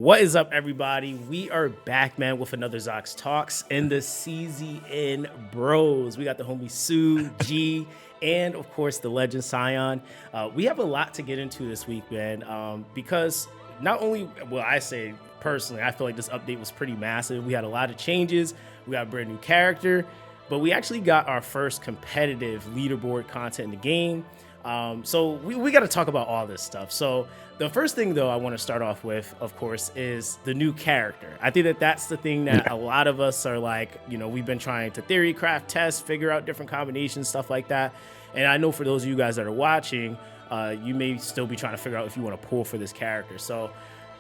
What is up, everybody? We are back, man, with another ZoxTalks and the CZN bros. We got the homie Sue, G, and of course the legend Scion. We have a lot to get into this week, man, because not only, well, I say personally, I feel like this update was pretty massive. We had a lot of changes. We got a brand new character, but we actually got our first competitive leaderboard content in the game. So we got to talk about all this stuff. So the first thing, though, I want to start off with, of course, is the new character. I think that that's the thing that a lot of us are like, you know, we've been trying to theory craft, test, figure out different combinations, stuff like that. And I know for those of you guys that are watching, you may still be trying to figure out if you want to pull for this character. So,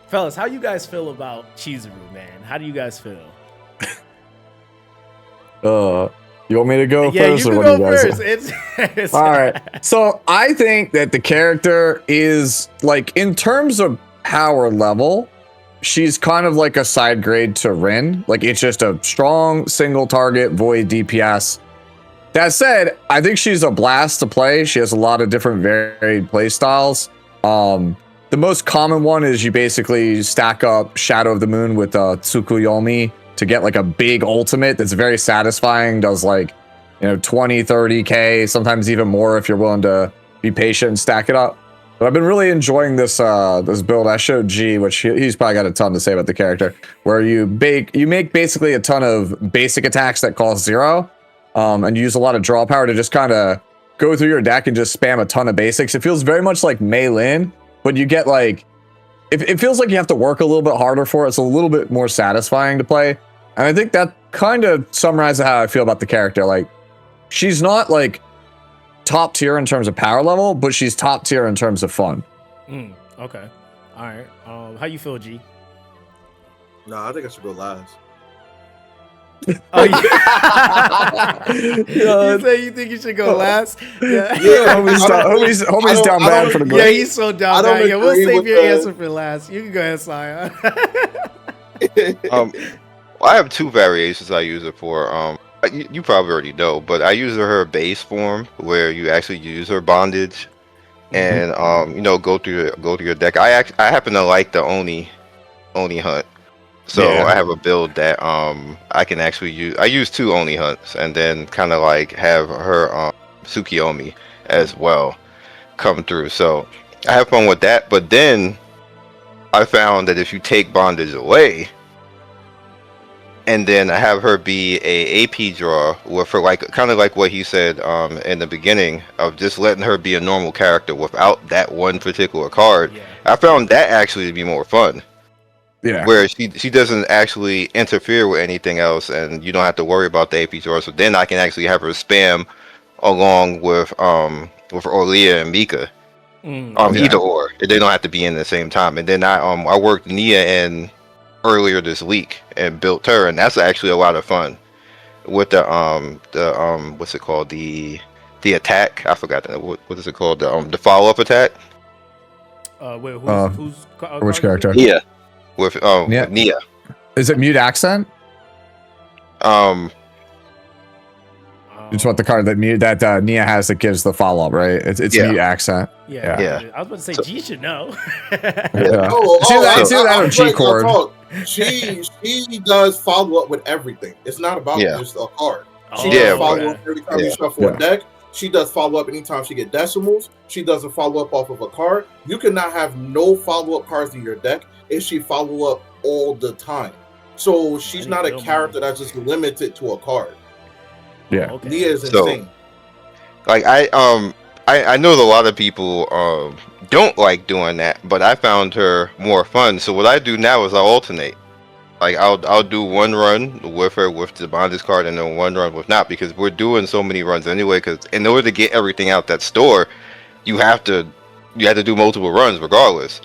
fellas, how you guys feel about Chizuru, man? How do you guys feel? You want me to go first? You can go first. It's all right. So I think that the character is, like, in terms of power level, she's kind of like a side grade to Rin. Like, it's just a strong single target void DPS. That said, I think she's a blast to play. She has a lot of different varied play styles. The most common one is you basically stack up Shadow of the Moon with Tsukuyomi to get like a big ultimate that's very satisfying, does like, you know, 20, 30k, sometimes even more if you're willing to be patient and stack it up. But I've been really enjoying this this build. I showed G, which he's probably got a ton to say about the character, where you make basically a ton of basic attacks that cost 0, and you use a lot of draw power to just kind of go through your deck and just spam a ton of basics. It feels very much like Mei Lin, but you get like, it feels like you have to work a little bit harder for it. It's a little bit more satisfying to play. And I think that kind of summarizes how I feel about the character. Like, she's not like top tier in terms of power level, but she's top tier in terms of fun. Okay. All right. How you feel, G? Nah, I think I should go last. Oh, you say you think you should go last? Yeah. Homie's down bad for the Yeah, he's so down bad. Yeah, we'll save your answer for last. You can go ahead, Scion. I have two variations I use it for. You probably already know, but I use her base form where you actually use her bondage, and you know, go through your deck. I happen to like the Oni hunt, so I have a build that I can actually use. I use 2 Oni hunts, and then kind of like have her Tsukuyomi as well come through. So I have fun with that. But then I found that if you take bondage away, and then I have her be a AP draw with her, like kind of like what he said in the beginning of just letting her be a normal character without that one particular card. Yeah. I found that actually to be more fun. Yeah. Where she doesn't actually interfere with anything else, and you don't have to worry about the AP draw. So then I can actually have her spam along with Orlia and Mika. Either or. They don't have to be in the same time. And then I worked Nia in earlier this week and built her, and that's actually a lot of fun with the what's it called, the attack, I forgot that, what is it called, the follow-up attack. Wait, who's which character? Nia. With Nia. Is it mute accent? It's what the card that Nia has that gives the follow up, right? It's mute accent. Yeah. I was about to say G should know. See that on G chord. She does follow up with everything. It's not about just a card. She does follow up every time you shuffle a deck. She does follow up anytime she get decimals. She does a follow up off of a card. You cannot have no follow up cards in your deck if she follow up all the time. So she's not a character that's just limited to a card. Yeah, Nia is insane. Like I know that a lot of people don't like doing that, but I found her more fun. So what I do now is I alternate. Like I'll do one run with her with the bondage card, and then one run with not, because we're doing so many runs anyway. Because in order to get everything out that store, you have to do multiple runs regardless.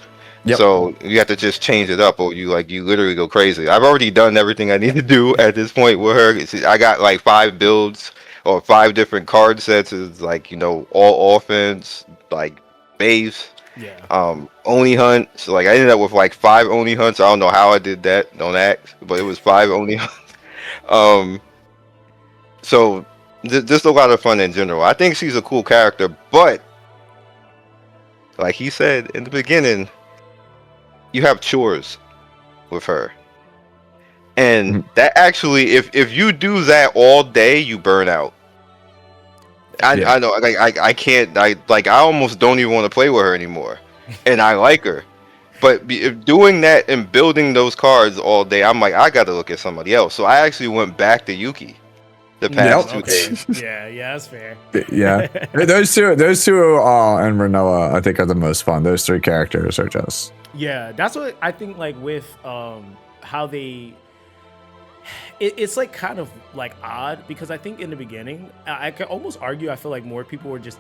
Yep. So you have to just change it up, or you literally go crazy. I've already done everything I need to do at this point with her. I got like 5 builds or 5 different card sets. It's like, you know, all offense, like base, Oni hunt. So like I ended up with like 5 Oni hunts. I don't know how I did that. Don't ask, but it was 5 Oni hunts. So just a lot of fun in general. I think she's a cool character, but like he said in the beginning, you have chores. with her. And that actually, if you do that all day, you burn out. I know, like I can't, I almost don't even want to play with her anymore, and I like her, but if doing that and building those cards all day, I'm like, I got to look at somebody else. So I actually went back to Yuki the past 2 days. Yeah, that's fair. Yeah, those two, and Renoa, I think are the most fun. Those three characters are just. Yeah, that's what I think. Like with how they. It's like kind of like odd because I think in the beginning I could almost argue I feel like more people were just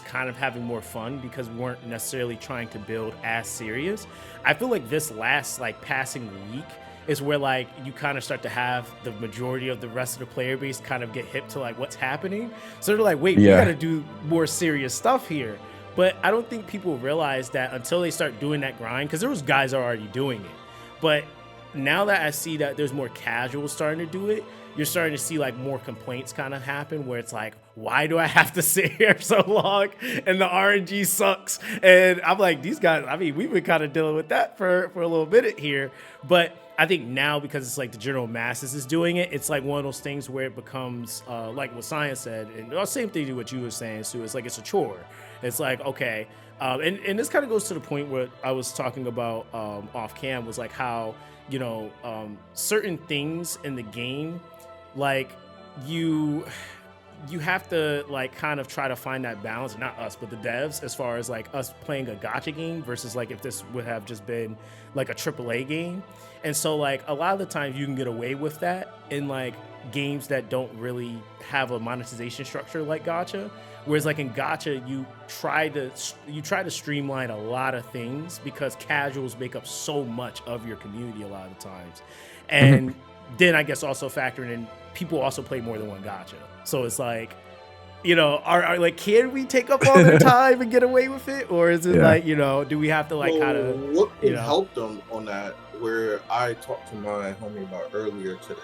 kind of having more fun because we weren't necessarily trying to build as serious. I feel like this last like passing week is where like you kind of start to have the majority of the rest of the player base kind of get hip to like what's happening. So they're like, wait, we got to do more serious stuff here. But I don't think people realize that until they start doing that grind, because there was guys already doing it. But now that I see that there's more casuals starting to do it, you're starting to see like more complaints kind of happen where it's like, why do I have to sit here so long and the RNG sucks? And I'm like, these guys, I mean, we've been kind of dealing with that for a little minute here. But I think now because it's like the general masses is doing it, it's like one of those things where it becomes like what Scion said, and the same thing to what you were saying, Sue. It's like it's a chore. It's like, okay. And this kind of goes to the point where I was talking about off cam was like how, you know, certain things in the game, like you have to like kind of try to find that balance, not us, but the devs, as far as like us playing a gacha game versus like if this would have just been like a AAA game. And so like a lot of the times you can get away with that in like games that don't really have a monetization structure like gacha. Whereas like in gacha, you try to streamline a lot of things because casuals make up so much of your community a lot of the times. And then I guess also factoring in people also play more than one gacha. So it's like, you know, are like, can we take up all their time and get away with it? Or is it like, you know, do we have to like kind of, what could help them on that, where I talked to my homie about earlier today.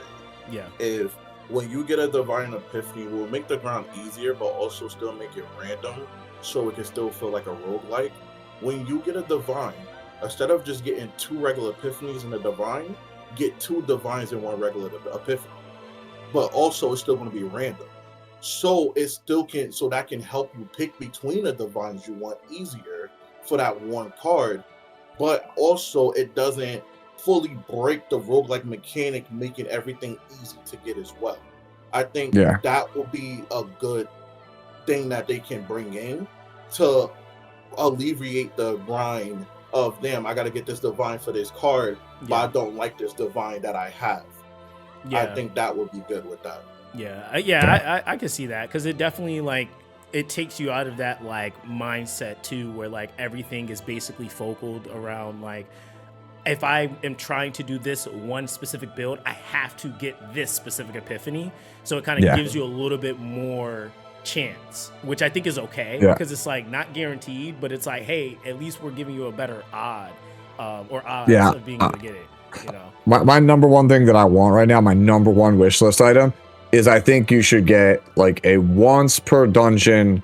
Yeah. If when you get a divine epiphany, we'll make the ground easier, but also still make it random so it can still feel like a roguelike. When you get a divine, instead of just getting 2 regular epiphanies in a divine, get 2 divines in 1 regular epiphany. But also it's still going to be random. So it still can, so that can help you pick between the divines you want easier for that 1 card. But also it doesn't fully break the roguelike mechanic, making everything easy to get as well. I think that will be a good thing that they can bring in to alleviate the grind of, damn, I got to get this divine for this card, but I don't like this divine that I have. I think that would be good with that. I can see that, because it definitely like it takes you out of that like mindset too, where like everything is basically focused around like, if I am trying to do this one specific build, I have to get this specific epiphany. So it kind of gives you a little bit more chance, which I think is okay, because it's like not guaranteed, but it's like, hey, at least we're giving you a better odds of being able to get it. You know, my number one thing that I want right now, my number one wish list item, is I think you should get like a once per dungeon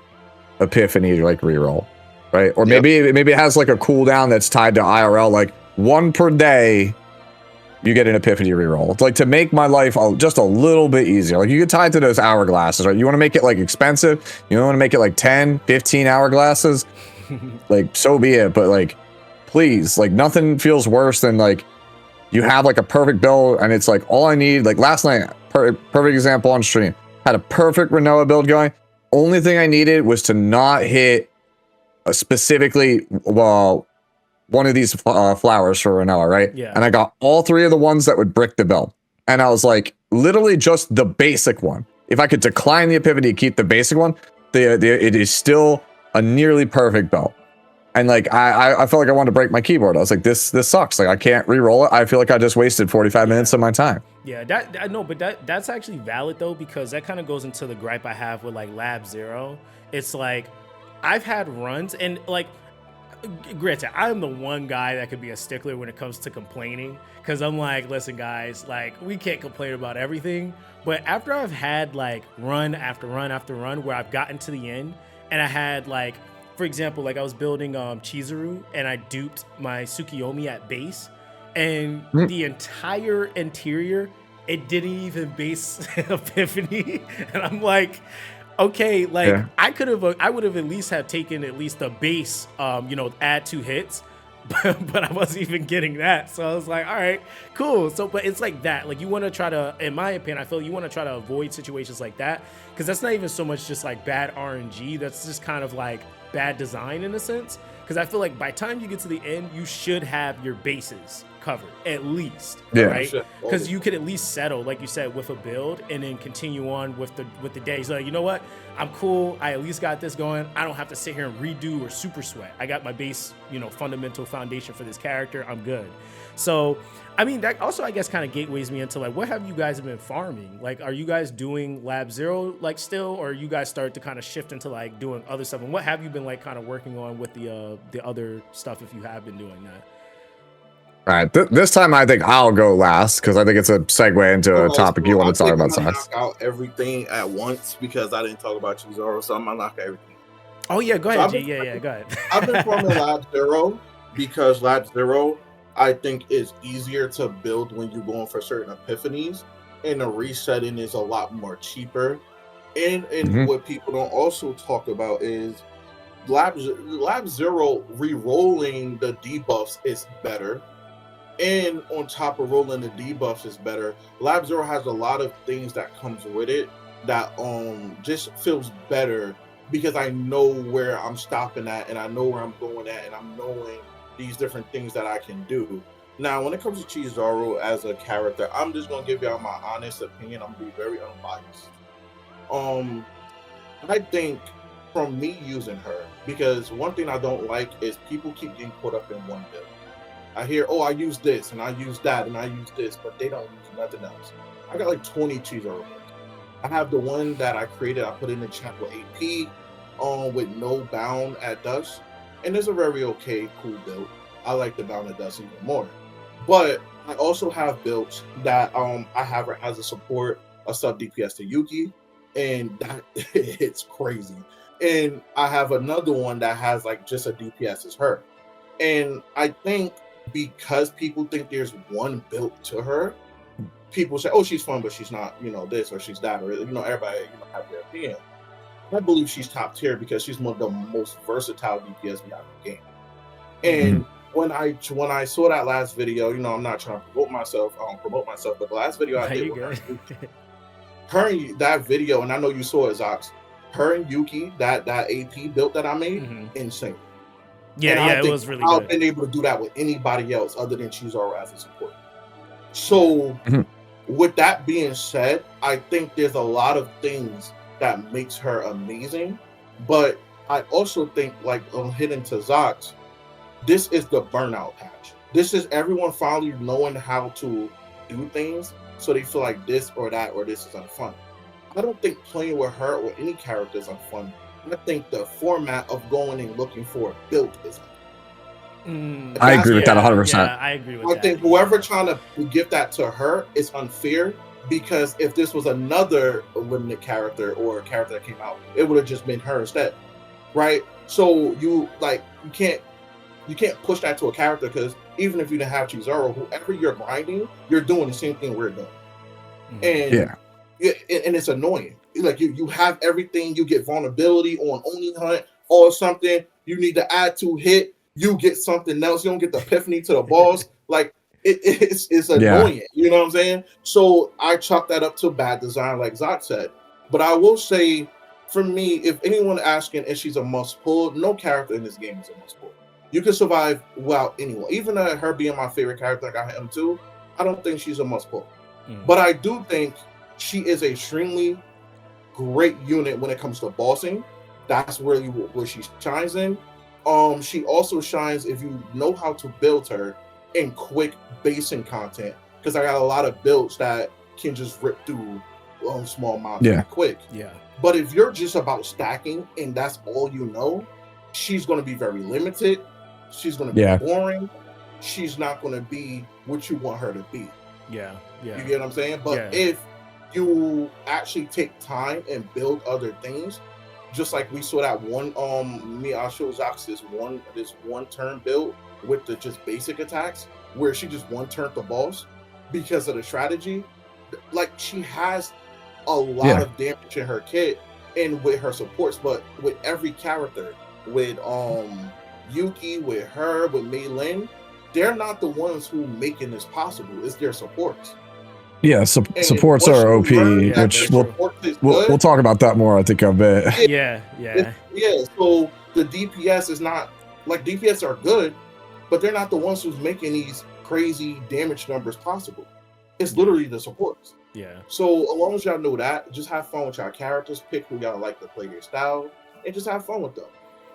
epiphany like reroll, right? Or maybe it has like a cooldown that's tied to IRL, like 1 per day you get an epiphany reroll. It's like to make my life just a little bit easier. Like you get tied to those hourglasses, right? You want to make it like expensive, you don't want to make it like 10 15 hourglasses, like so be it. But like please, like nothing feels worse than like you have like a perfect build and it's like all I need, like last night, perfect example on stream, had a perfect Renoa build going. Only thing I needed was to not hit specifically one of these flowers for Renoa, right? Yeah. And I got all 3 of the ones that would brick the build. And I was like, literally just the basic one. If I could decline the epiphany, keep the basic one, it is still a nearly perfect build. And like I felt like I wanted to break my keyboard. I was like, this sucks. Like I can't re-roll it. I feel like I just wasted 45 minutes of my time. Yeah, that's actually valid though, because that kind of goes into the gripe I have with like Lab Zero. It's like I've had runs and like, granted, I'm the one guy that could be a stickler when it comes to complaining, because I'm like, listen guys, like we can't complain about everything. But after I've had like run after run after run where I've gotten to the end and I had like, for example, like I was building Chizuru and I duped my Tsukiyomi at base, and the entire interior, it didn't even base Epiphany. And I'm like, okay, like I would have at least have taken at least the base, add 2 hits, but I wasn't even getting that. So I was like, all right, cool. So, but it's like that. Like you want to try to, in my opinion, I feel you want to try to avoid situations like that because that's not even so much just like bad RNG. That's just kind of like bad design in a sense. Because I feel like by the time you get to the end, you should have your bases covered at least, right? Because you could at least settle, like you said, with a build and then continue on with the days. Like, you know what? I'm cool. I at least got this going. I don't have to sit here and redo or super sweat. I got my base, fundamental foundation for this character. I'm good. So, I mean, that also, I guess, kind of gateways me into like, what have you guys been farming? Like, are you guys doing Lab Zero like still, or you guys start to kind of shift into like doing other stuff? And what have you been like kind of working on with the other stuff if you have been doing that? All right, this time I think I'll go last because I think it's a segue into a topic you want to talk about. I'm gonna knock out everything at once because I didn't talk about Chizuru, so I'm gonna knock everything. Oh yeah, go ahead, G. Yeah, go ahead. I've been farming Lab Zero because Lab Zero I think is easier to build when you're going for certain epiphanies, and the resetting is a lot more cheaper. And what people don't also talk about is Lab Zero re-rolling the debuffs is better. And on top of rolling the debuffs is better. Lab Zero has a lot of things that comes with it that just feels better because I know where I'm stopping at and I know where I'm going at and I'm knowing these different things that I can do. Now, when it comes to Chizuru as a character, I'm just gonna give y'all my honest opinion. I'm gonna be very unbiased. I think from me using her, because one thing I don't like is people keep getting caught up in one build. I hear, oh, I use this and I use that and I use this, but they don't use nothing else. I got like 20 Chizuru. I have the one that I created, I put in the chat with AP, with no bound at dust. And it's a very okay, cool build. I like the bound at dust even more. But I also have builds that I have her as a support, a sub DPS to Yuki, and that it's crazy. And I have another one that has like just a DPS as her. And I think because people think there's one build to her, people say, oh, she's fun, but she's not, this or she's that, or, everybody, have their opinion. I believe she's top tier because she's one of the most versatile DPS we have in the game. And when I saw that last video, I'm not trying to promote myself, but the last video I did with her and that video, and I know you saw it, Zox, her and Yuki, that AP build that I made, insane. Yeah, it was really good. I've been able to do that with anybody else other than Chizuru as a support. So, with that being said, I think there's a lot of things that makes her amazing. But I also think, like, hitting to Zox, this is the burnout patch. This is everyone finally knowing how to do things so they feel like this or that or this is unfun. I don't think playing with her or any character is unfun. I think the format of going and looking for a build is unfun. I agree with that 100%. Yeah, I agree with that. I think whoever trying to give that to her is unfair because if this was another limited character or a character that came out, it would have just been her instead, right? So you can't push that to a character because even if you didn't have Chizuru, whoever you're grinding, you're doing the same thing we're doing, and it's annoying. Like you have everything, you get vulnerability on Only Hunt or something. You need to add to hit, you get something else. You don't get the epiphany to the boss. Like it's annoying. You know what I'm saying? So I chalk that up to bad design, like Zox said. But I will say, for me, if anyone asking if she's a must pull, no character in this game is a must pull. You can survive without anyone. Even her being my favorite character, like I am too, I don't think she's a must pull. But I do think she is a extremely great unit when it comes to bossing. That's really where she shines in. She also shines if you know how to build her in quick basing content, because I got a lot of builds that can just rip through small amounts quick. But if you're just about stacking and that's all you know, she's going to be very limited. She's going to be boring. She's not going to be what you want her to be. You get what I'm saying? But if you actually take time and build other things, just like we saw that one I'll show Zox this one turn build with the just basic attacks. where she just one-turned the boss because of the strategy. Like, she has a lot of damage in her kit and with her supports, but with every character, with Yuki, with her, with Mei Lin, they're not the ones who making this possible. It's their supports. Yeah, supports are OP, which we'll talk about that more, I think, a bit. Yeah. So the DPS is not, like, DPS are good, but they're not the ones who's making these crazy damage numbers possible. It's literally the supports. Yeah. So as long as y'all know that, just have fun with y'all characters, pick who y'all like to play their style, and just have fun with them.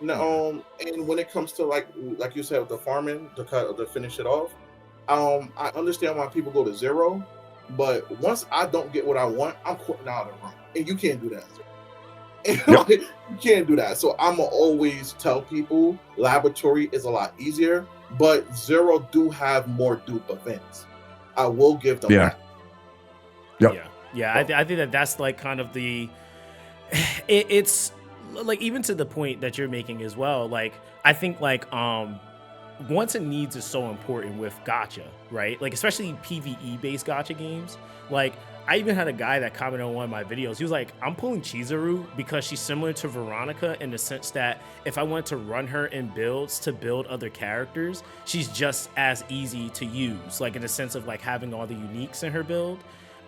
Now, and when it comes to like you said with the farming, to finish it off, I understand why people go to 0, but once I don't get what I want, I'm quitting out of the run, and you can't do that. You can't do that. So I'm gonna always tell people laboratory is a lot easier, but 0 do have more dupe events. I will give them that. I think that's like kind of the it's like, even to the point that you're making as well, like I think like wants and needs is so important with gacha, right? Like especially PvE based gacha games. Like I even had a guy that commented on one of my videos. He was like, I'm pulling Chizuru because she's similar to Veronica in the sense that if I want to run her in builds to build other characters, she's just as easy to use, like in the sense of like having all the uniques in her build,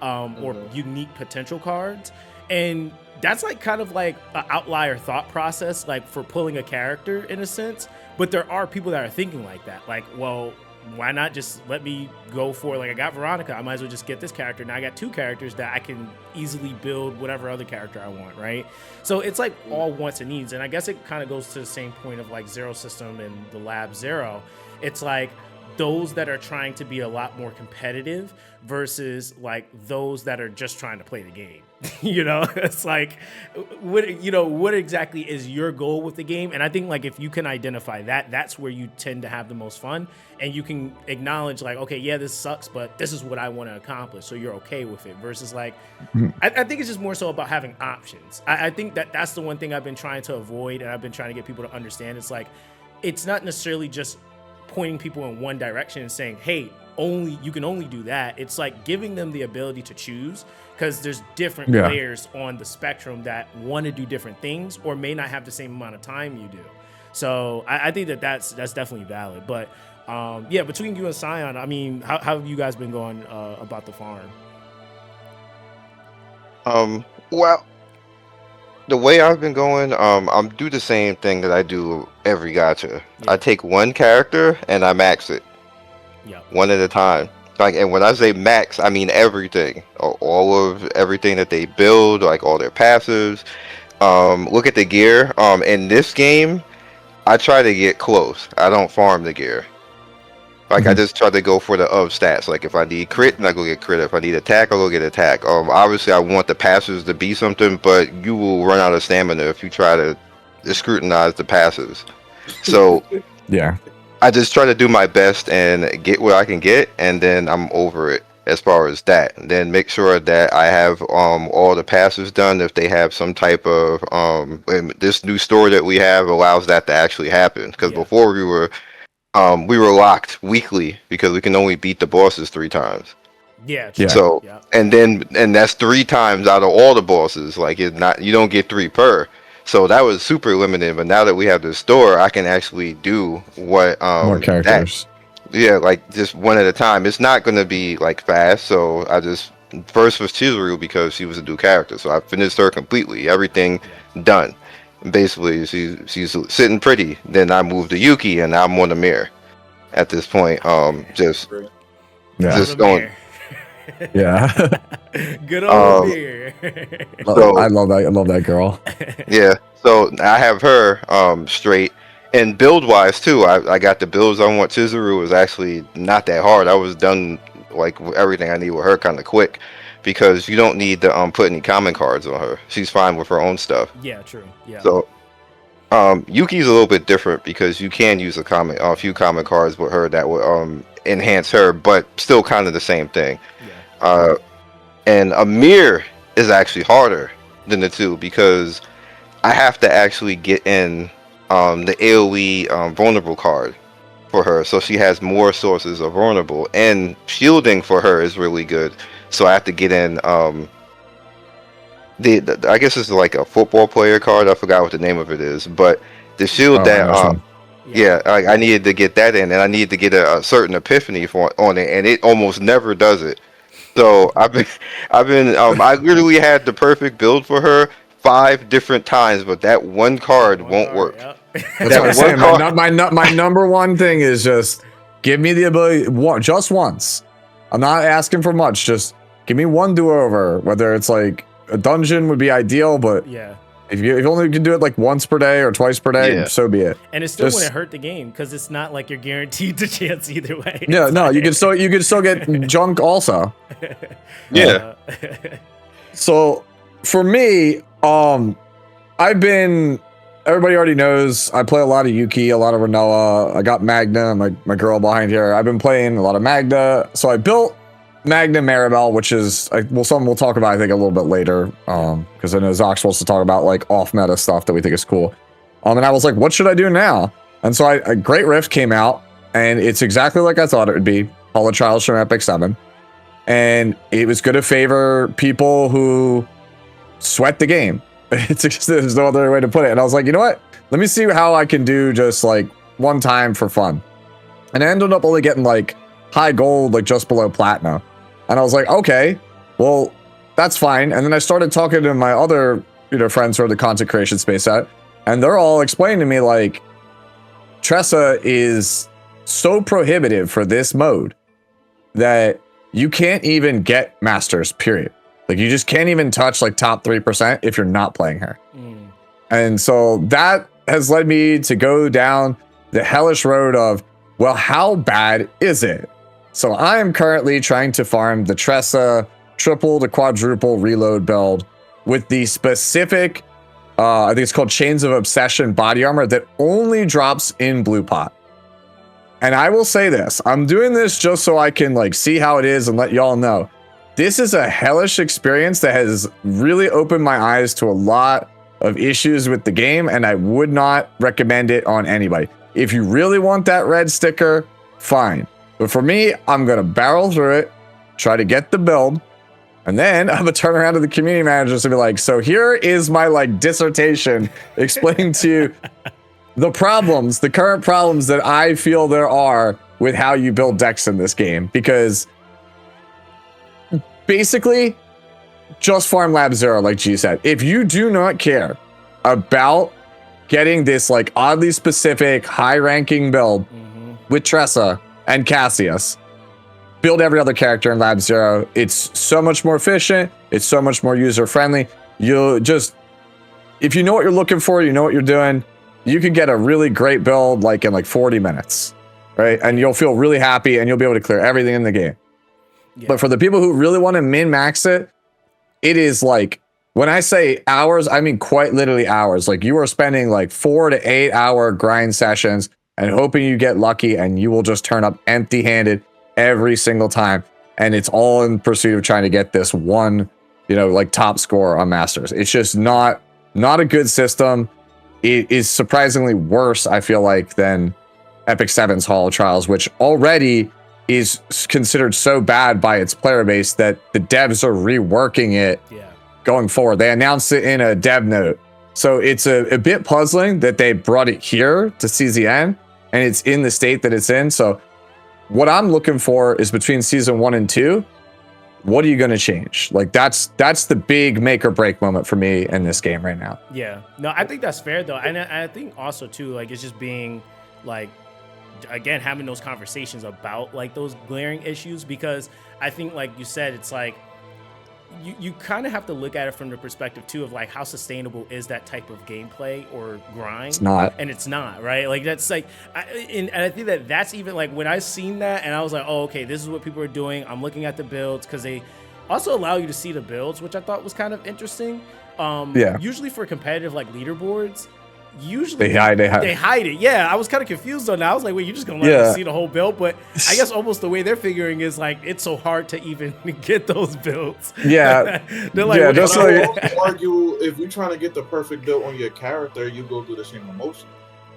or unique potential cards. And that's like kind of like an outlier thought process, like for pulling a character in a sense. But there are people that are thinking like that. Like, well, why not just let me go for, like, I got Veronica, I might as well just get this character. Now I got 2 characters that I can easily build whatever other character I want, right? So it's like all wants and needs. And I guess it kind of goes to the same point of like Zero System and the Lab Zero. It's like those that are trying to be a lot more competitive versus like those that are just trying to play the game. You know, it's like, what exactly is your goal with the game? And I think like if you can identify that, that's where you tend to have the most fun, and you can acknowledge like, okay, yeah, this sucks, but this is what I want to accomplish, so you're okay with it. Versus like, I think it's just more so about having options. I think that's the one thing I've been trying to avoid, and I've been trying to get people to understand. It's like, it's not necessarily just pointing people in one direction and saying, hey, you can only do that. It's like giving them the ability to choose, because there's different players on the spectrum that want to do different things or may not have the same amount of time you do. So I think that's definitely valid. But between you and Scion, I mean, how have you guys been going about the farm? Well, the way I've been going, I'm do the same thing that I do every gacha. I take one character and I max it. One at a time. Like, and when I say max, I mean everything, all of everything that they build, like all their passives. Look at the gear. In this game, I try to get close. I don't farm the gear. Like I just try to go for the stats. Like if I need crit, then I go get crit. If I need attack, I'll go get attack. Obviously I want the passives to be something, but you will run out of stamina if you try to scrutinize the passives. So I just try to do my best and get what I can get, and then I'm over it as far as that. And then make sure that I have all the passives done. If they have some type of this new store that we have allows that to actually happen. Because before we were locked weekly because we can only beat the bosses 3 times. So and that's 3 times out of all the bosses. Like you don't get 3 per. So that was super limited, but now that we have the store, I can actually do what more characters. Like just one at a time. It's not going to be like fast, so I just first was Chizuru because she was a new character, so I finished her completely, everything done. Basically, she's sitting pretty. Then I moved to Yuki, and now I'm on the mirror. At this point, just going. Good old beer. So I love that girl. So I have her straight, and build wise too. I got the builds I want. Chizuru was actually not that hard. I was done like everything I need with her kind of quick, because you don't need to put any common cards on her. She's fine with her own stuff. True. So Yuki's a little bit different because you can use a few common cards with her that will enhance her, but still kind of the same thing. And Amir is actually harder than the 2 because I have to actually get in the AoE vulnerable card for her, so she has more sources of vulnerable, and shielding for her is really good. So I have to get in the I guess it's like a football player card. I forgot what the name of it is, but the shield I needed to get that in, and I needed to get a certain epiphany on it, and it almost never does it. So I literally had the perfect build for her 5 different times, but that one card won't work. Yep. That's what I'm saying. My number one thing is just give me the ability just once. I'm not asking for much. Just give me one do-over. Whether it's like a dungeon would be ideal, but yeah, if you only can do it like once per day or twice per day, so be it. And it still wouldn't hurt the game because it's not like you're guaranteed the chance either way. Yeah, no, you can still get junk also. Yeah. So for me, everybody already knows I play a lot of Yuki, a lot of Renoa. I got Magna, my girl behind here. I've been playing a lot of Magna. So I built Magna Maribel, which is something we'll talk about I think a little bit later, because I know Zox wants to talk about like off meta stuff that we think is cool. And I was like, what should I do now? And so a Great Rift came out, and it's exactly like I thought it would be. Hall of Trials from Epic 7, and it was going to favor people who sweat the game. There's no other way to put it. And I was like, you know what? Let me see how I can do just like one time for fun. And I ended up only getting like high gold, like just below platinum. And I was like, okay, well, that's fine. And then I started talking to my other, friends who are the content creation space at, and they're all explaining to me like, Tressa is so prohibitive for this mode that you can't even get masters, period. Like you just can't even touch like top 3% if you're not playing her. And so that has led me to go down the hellish road of, well, how bad is it? So I am currently trying to farm the Tressa triple to quadruple reload build with the specific, I think it's called Chains of Obsession body armor that only drops in blue pot. And I will say this, I'm doing this just so I can like see how it is and let y'all know. This is a hellish experience that has really opened my eyes to a lot of issues with the game, and I would not recommend it on anybody. If you really want that red sticker, fine. But for me, I'm going to barrel through it, try to get the build, and then I'm going to turn around to the community managers and be like, so here is my like dissertation explaining to you the current problems that I feel there are with how you build decks in this game. Because basically, just farm Lab Zero, like G said. If you do not care about getting this like oddly specific, high-ranking build with Tressa and Cassius, build every other character in Lab Zero. It's so much more efficient. It's so much more user-friendly. You'll just, if you know what you're looking for, you know what you're doing, you can get a really great build like in like 40 minutes, right? And you'll feel really happy, and you'll be able to clear everything in the game. Yeah. But for the people who really want to min-max it, it is like, when I say hours, I mean quite literally hours. Like you are spending like 4 to 8 hour grind sessions and hoping you get lucky, and you will just turn up empty-handed every single time. And it's all in pursuit of trying to get this one, like top score on Masters. It's just not a good system. It is surprisingly worse, I feel like, than Epic 7's Hall of Trials, which already is considered so bad by its player base that the devs are reworking it going forward. They announced it in a dev note. So it's a bit puzzling that they brought it here to CZN, and it's in the state that it's in. So what I'm looking for is between season 1 and 2, what are you going to change? Like that's the big make or break moment for me in this game right now. Yeah, no, I think that's fair though. And I think also too, like it's just being like, again, having those conversations about like those glaring issues, because I think like you said, it's like you kind of have to look at it from the perspective too of like how sustainable is that type of gameplay or grind. It's not, and it's not, right? Like that's like, and I think that's even like when I seen that and I was like, oh, okay, this is what people are doing. I'm looking at the builds because they also allow you to see the builds, which I thought was kind of interesting. Usually for competitive like leaderboards, usually they hide it. Yeah, I was kind of confused on that. I was like, wait, you're just gonna let me see the whole build? But I guess almost the way they're figuring is like it's so hard to even get those builds. Yeah, they're like, I will argue if you're trying to get the perfect build on your character, you go through the same emotion.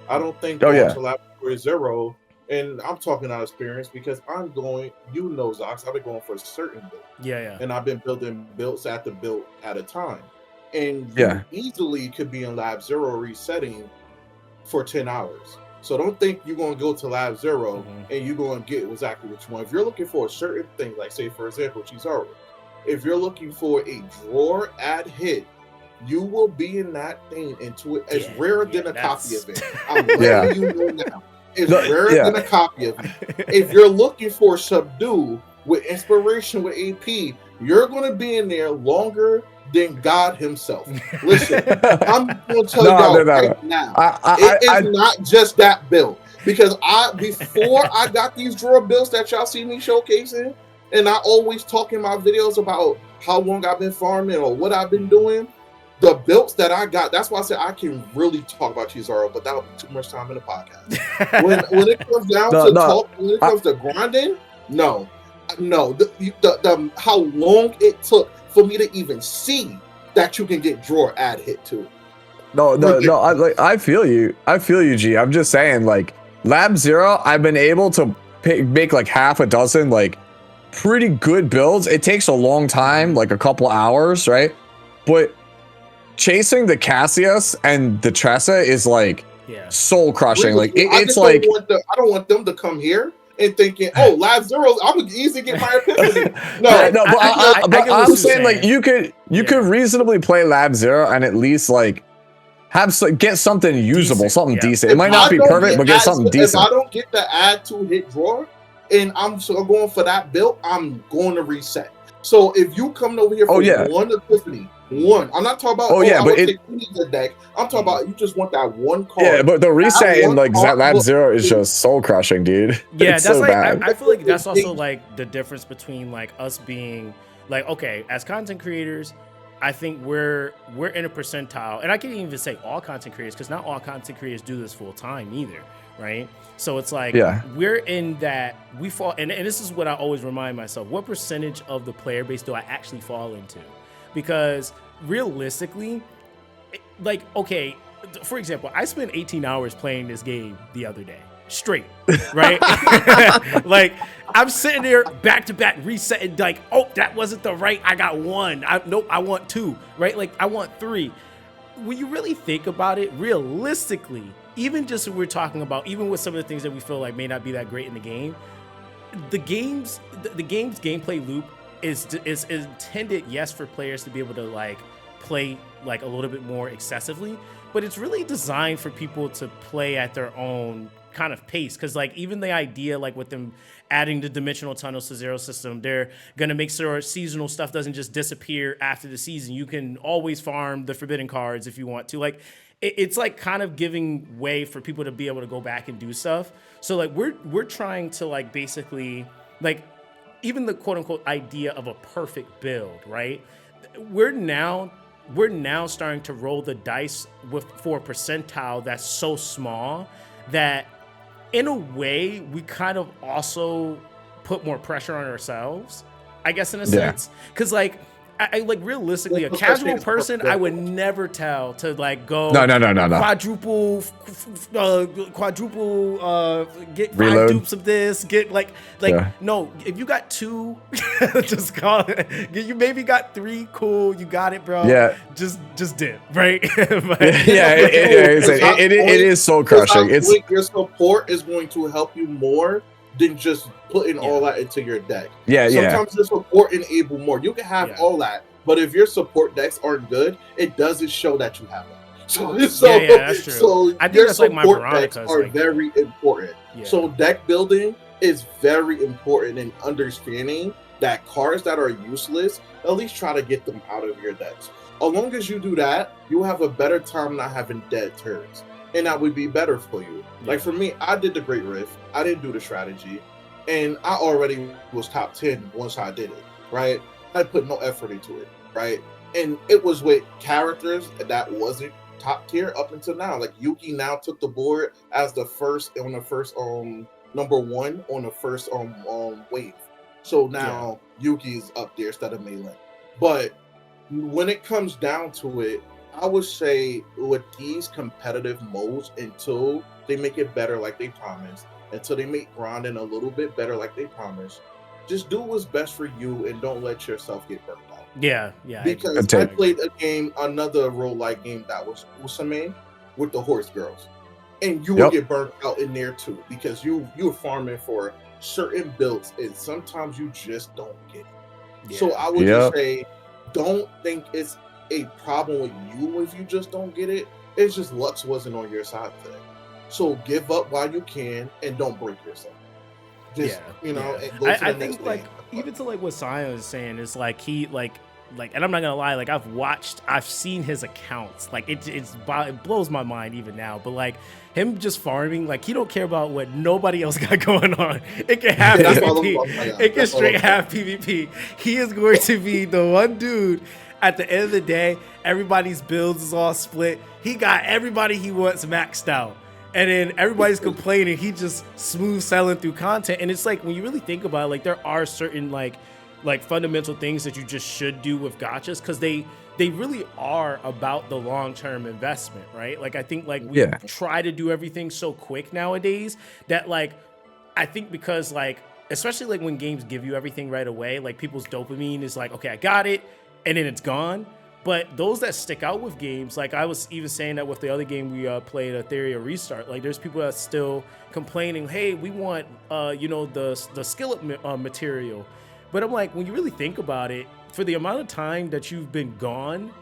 I don't think Laboratory Zero And I'm talking out of experience because I'm going, Zox, I've been going for a certain build. Yeah. And I've been building builds at the build at a time. And Yeah. you easily could be in Lab Zero resetting for 10 hours. So don't think you're going to go to Lab Zero and you're going to get exactly what you want. If you're looking for a certain thing, like say, for example, Chisaro, if you're looking for a drawer ad hit, you will be in that thing into it. It's rarer than a copy of it. I'm letting you know now. It's rarer than a copy of it. If you're looking for subdue with inspiration with AP, you're going to be in there longer than God himself. Listen, I'm going to tell y'all right now, it is not just that build. Because before I got these drawer builds that y'all see me showcasing, and I always talk in my videos about how long I've been farming or what I've been doing, the builds that I got, that's why I said I can really talk about Chisaro, but that'll be too much time in the podcast. When it comes down when it comes to grinding, no. How long it took for me to even see that you can get drawer ad hit too. No. I feel you, G. I'm just saying, like, Lab Zero, I've been able to make like half a dozen like pretty good builds. It takes a long time, like a couple hours, right? But chasing the Cassius and the Tressa is like soul crushing. Like it's like I don't want them to come here and thinking, oh, Lab Zero, I'm gonna easily get my epiphany. But I'm saying like you could reasonably play Lab Zero and at least like get something usable, something decent. It might not be perfect, but get something decent. If I don't get the add to hit drawer and I'm going for that build, I'm going to reset. So if you come over here for one epiphany, I'm not talking about but the deck. I'm talking about you just want that one card. Yeah, but the reset in like Lab Zero is just soul crushing, dude. Yeah, it's that's so like bad. I feel like that's also like the difference between like us being like, okay, as content creators, I think we're in a percentile, and I can't even say all content creators because not all content creators do this full time either, right? So it's like we're in that we fall, and this is what I always remind myself: what percentage of the player base do I actually fall into? Because realistically, like, okay, for example, I spent 18 hours playing this game the other day. Straight, right? Like, I'm sitting there back to back resetting, like, oh, that wasn't the right, I got one. Nope, I want two, right? Like, I want three. When you really think about it, realistically, even just when we're talking about, even with some of the things that we feel like may not be that great in the game, the game's gameplay loop is intended, yes, for players to be able to like play like a little bit more excessively, but it's really designed for people to play at their own kind of pace. Because like even the idea, like with them adding the dimensional tunnels to Zero System, they're gonna make sure seasonal stuff doesn't just disappear after the season. You can always farm the forbidden cards if you want to. Like it's like kind of giving way for people to be able to go back and do stuff. So like we're trying to like basically like even the quote unquote idea of a perfect build, right? We're now starting to roll the dice for a percentile that's so small that in a way we kind of also put more pressure on ourselves, I guess, in a sense. Because like I like realistically, a casual person, I would never tell to like go quadruple get reload. 5 dupes of this, get like no, if you got 2, just call it. You maybe got 3, cool, you got it, bro. Yeah, just dip, right? It is soul crushing. Your support is going to help you more than just putting all that into your deck. Sometimes your support enable more. You can have all that, but if your support decks aren't good, it doesn't show that you have them. So that's true. So I think that's like my Veronicas are like, very important. So deck building is very important in understanding that cards that are useless, at least try to get them out of your decks. As long as you do that, you have a better time not having dead turns. And that would be better for you. Like for me, I did the Great Rift. I didn't do the strategy. And I already was top 10 once I did it, right? I put no effort into it, right? And it was with characters that wasn't top tier up until now. Like Yuki now took the board as the first number 1 on the first wave. So now Yuki's up there instead of Melee. But when it comes down to it, I would say with these competitive modes, until they make it better like they promised, until they make grinding a little bit better, like they promised. Just do what's best for you and don't let yourself get burnt out. Yeah. Because I played another roguelike game that was Usame with the horse girls. And you will get burnt out in there too, because you're farming for certain builds and sometimes you just don't get it. Yeah. So I would just say, don't think it's a problem with you if you just don't get it. It's just Lux wasn't on your side today. So give up while you can and don't break yourself. Just, and go to the I next think game. like even to like what Scion is saying is like he like and I'm not gonna lie, like I've seen his accounts, like it blows my mind even now, but like him just farming, like he don't care about what nobody else got going on. It can have PvP, it can straight have PvP. He is going to be the one dude at the end of the day. Everybody's builds is all split. He got everybody he wants maxed out. And then everybody's complaining. He just smooth selling through content. And it's like, when you really think about it, like there are certain like fundamental things that you just should do with gachas, because they really are about the long-term investment, right? Like I think like we try to do everything so quick nowadays that like I think because like especially like when games give you everything right away, like people's dopamine is like, okay, I got it, and then it's gone. But those that stick out with games, like I was even saying that with the other game we played, Etheria Restart, like there's people that still complaining, hey, we want the skill up material. But I'm like, when you really think about it, for the amount of time that you've been gone,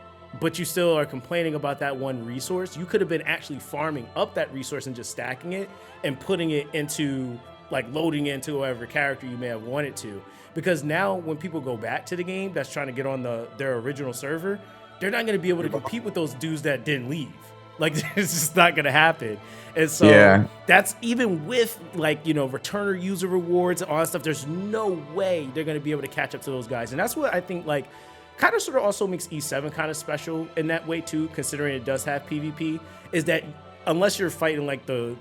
but you still are complaining about that one resource, you could have been actually farming up that resource and just stacking it and putting it into like loading into whatever character you may have wanted to. Because now when people go back to the game that's trying to get on their original server, they're not going to be able to compete with those dudes that didn't leave. Like it's just not going to happen. And so that's even with like, returner user rewards and all that stuff. There's no way they're going to be able to catch up to those guys. And that's what I think like kind of sort of also makes E7 kind of special in that way too, considering it does have PvP, is that unless you're fighting like the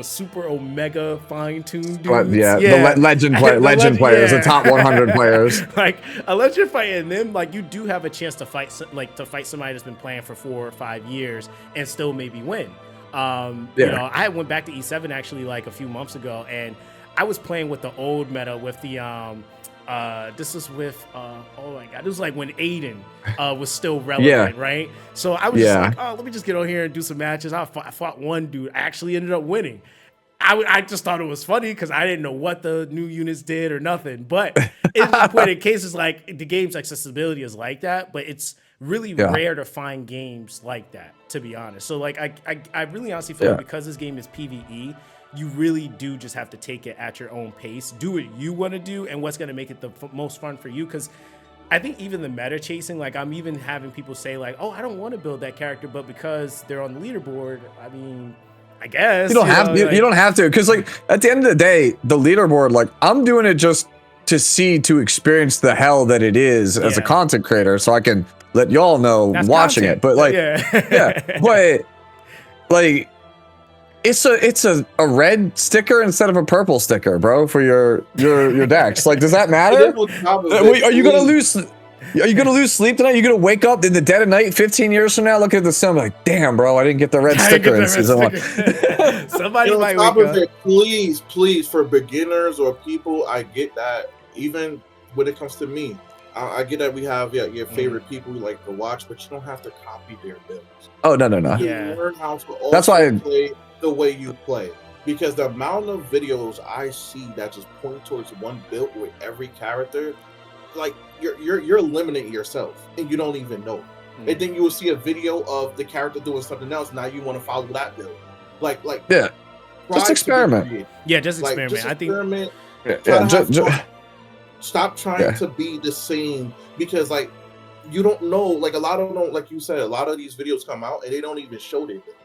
super omega fine-tuned dudes, the legend players, the top 100 players. Like unless you're fighting them, like you do have a chance to fight somebody that's been playing for 4 or 5 years and still maybe win. I went back to E7 actually like a few months ago, and I was playing with the old meta with the this was with oh my god, it was like when Aiden was still relevant, right? So I was just like, oh, let me just get on here and do some matches. I fought one dude, I actually ended up winning. I just thought it was funny because I didn't know what the new units did or nothing. But it's the point in cases like the game's accessibility is like that, but it's really rare to find games like that, to be honest. So like I really honestly feel like because this game is PvE, you really do just have to take it at your own pace. Do what you want to do and what's going to make it the most fun for you. Because I think even the meta chasing, like I'm even having people say like, oh, I don't want to build that character, but because they're on the leaderboard, I mean, I guess. You don't have to. Because like at the end of the day, the leaderboard, like I'm doing it just to experience the hell that it is as a content creator, so I can let y'all know that's watching content. It. But like, but like, it's a red sticker instead of a purple sticker, bro, for your decks. Like, does that matter? Are you gonna lose? Are you gonna lose sleep tonight? You're gonna wake up in the dead of night 15 years from now, look at the sun, like, damn, bro, I didn't get the red sticker in season 1. Somebody might wake up. Please, for beginners or people, I get that. Even when it comes to me, I get that we have your favorite people you like to watch, but you don't have to copy their builds. Oh no. You learn how to also play the way you play, because the amount of videos I see that just point towards one build with every character, like you're limiting yourself and you don't even know. And then you will see a video of the character doing something else. Now you want to follow that build, like just experiment. Just experiment. I think stop trying to be the same, because like you don't know, like a lot of them, like you said, a lot of these videos come out and they don't even show their build.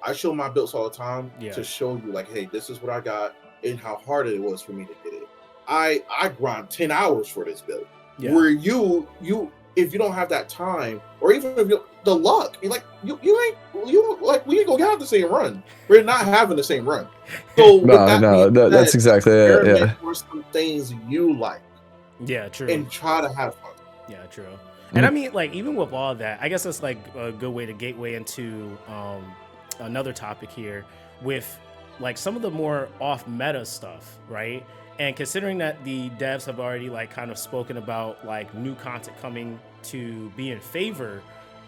I show my builds all the time to show you, like, hey, this is what I got and how hard it was for me to get it. I grind 10 hours for this build. Where you if you don't have that time, or even if the luck, you're like we ain't gonna have the same run. We're not having the same run. So that's exactly it. Yeah, for some things you like. Yeah, true. And try to have fun. Yeah, true. And I mean, like, even with all that, I guess that's like a good way to gateway into another topic here with like some of the more off meta stuff, right? And considering that the devs have already like kind of spoken about like new content coming to be in favor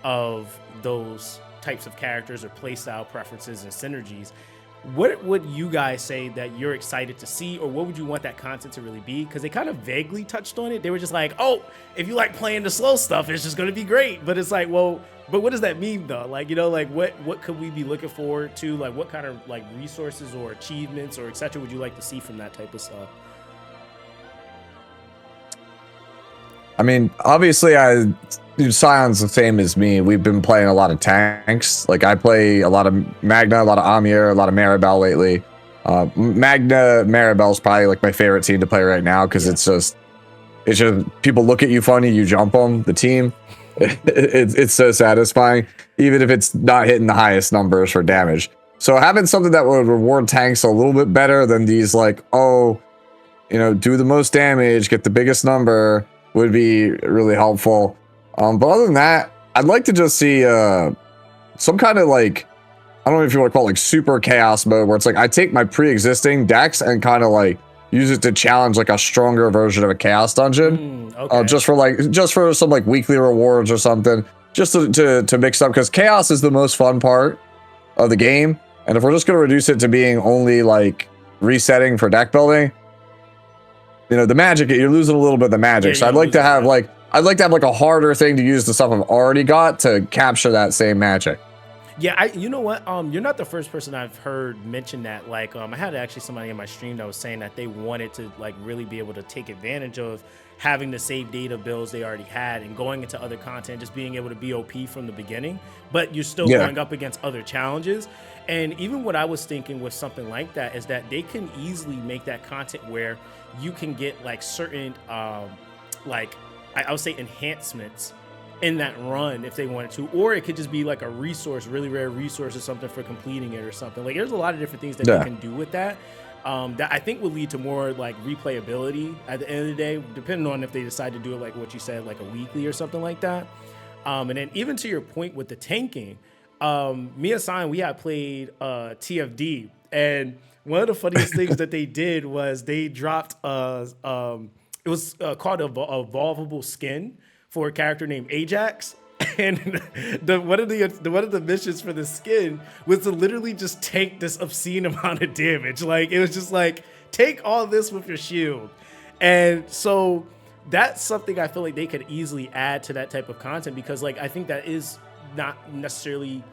of those types of characters or playstyle preferences and synergies, what would you guys say that you're excited to see, or what would you want that content to really be? Because they kind of vaguely touched on it. They were just like, oh, if you like playing the slow stuff, it's just going to be great. But it's like, well, but what does that mean though? Like, you know, like what could we be looking forward to? Like what kind of like resources or achievements or et cetera would you like to see from that type of stuff? I mean, obviously, Scion's the same as me. We've been playing a lot of tanks. Like, I play a lot of Magna, a lot of Amir, a lot of Maribel lately. Magna Maribel is probably like my favorite team to play right now because it's just people look at you funny, you jump them. The team, it's so satisfying, even if it's not hitting the highest numbers for damage. So having something that would reward tanks a little bit better than these, like, oh, you know, do the most damage, get the biggest number, would be really helpful. But other than that, I'd like to just see some kind of like, I don't know if you want to call it like super chaos mode, where it's like I take my pre-existing decks and kind of like use it to challenge like a stronger version of a chaos dungeon. Okay. Just for some like weekly rewards or something, just to mix up, because chaos is the most fun part of the game. And if we're just going to reduce it to being only like resetting for deck building, you know, the magic, you're losing a little bit of the magic. Yeah, so I'd like to have like a harder thing to use the stuff I've already got to capture that same magic. Yeah, you know what? You're not the first person I've heard mention that. Like, I had actually somebody in my stream that was saying that they wanted to like really be able to take advantage of having the save data builds they already had and going into other content, just being able to be OP from the beginning, but you're still going up against other challenges. And even what I was thinking with something like that is that they can easily make that content where you can get like certain, like I would say enhancements in that run if they wanted to, or it could just be like a resource, really rare resource or something for completing it or something. Like there's a lot of different things that you can do with that. That I think will lead to more like replayability at the end of the day, depending on if they decide to do it like what you said, like a weekly or something like that. And then even to your point with the tanking, me and Scion, we had played TFD, and one of the funniest things that they did was they dropped it was called a evolvable skin for a character named Ajax. And one of the missions for the skin was to literally just take this obscene amount of damage. Like it was just like, take all this with your shield. And so that's something I feel like they could easily add to that type of content, because like I think that is not necessarily,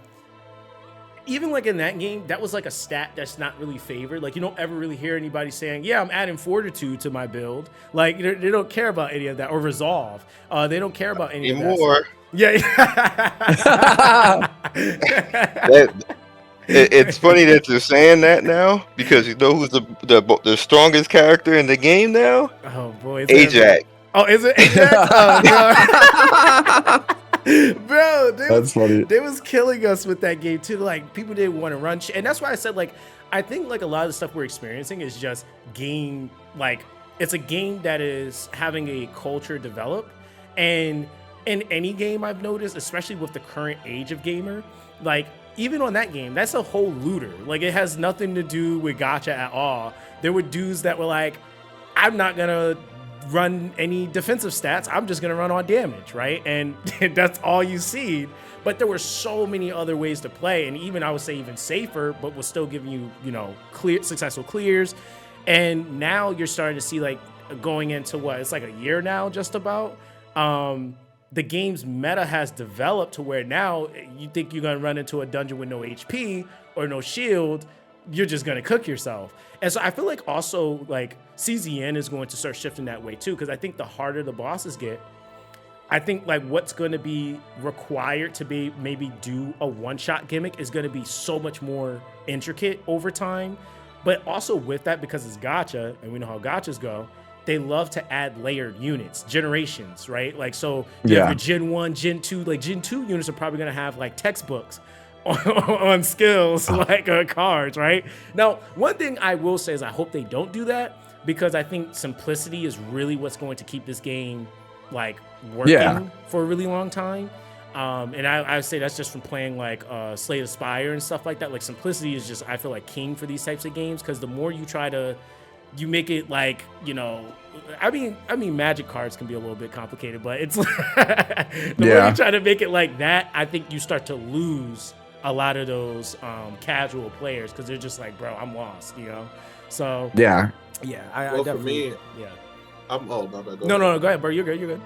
even like in that game, that was like a stat that's not really favored. Like you don't ever really hear anybody saying, yeah, I'm adding fortitude to my build. Like they don't care about any of that, or resolve. They don't care about any of that. Yeah. It's funny that you're saying that now, because you know who's the strongest character in the game now? Oh boy, Ajax. Oh, is it Ajax? Oh, bro, That's funny. They was killing us with that game too. Like people didn't want to run and that's why I said like I think like a lot of the stuff we're experiencing is just game, like it's a game that is having a culture develop. And in any game I've noticed, especially with the current age of gamer, like even on that game, that's a whole looter. Like it has nothing to do with gacha at all. There were dudes that were like, I'm not gonna run any defensive stats, I'm just gonna run on damage, right? And that's all you see. But there were so many other ways to play, and even I would say even safer, but was still giving you, you know, successful clears. And now you're starting to see like going into what, it's like a year now just about, the game's meta has developed to where now you think you're gonna run into a dungeon with no HP or no shield, you're just gonna cook yourself. And so I feel like also like CZN is going to start shifting that way too, because I think the harder the bosses get, I think like what's gonna be required to be maybe do a one-shot gimmick is gonna be so much more intricate over time. But also with that, because it's gacha, and we know how gachas go, they love to add layered units, generations, right? Like, so you have your Gen 1, Gen 2, like Gen 2 units are probably gonna have like textbooks on skills, like cards, right? Now, one thing I will say is I hope they don't do that, because I think simplicity is really what's going to keep this game like working for a really long time. And I would say that's just from playing like Slay the Spire and stuff like that. Like simplicity is just, I feel like, king for these types of games, because the more you try to, you make it like, you know, I mean Magic cards can be a little bit complicated, but it's the more you try to make it like that, I think you start to lose a lot of those casual players, because they're just like, bro, I'm lost, you know. So yeah, I for definitely, me, yeah. Oh, no, go No, ahead. go ahead, bro. You're good.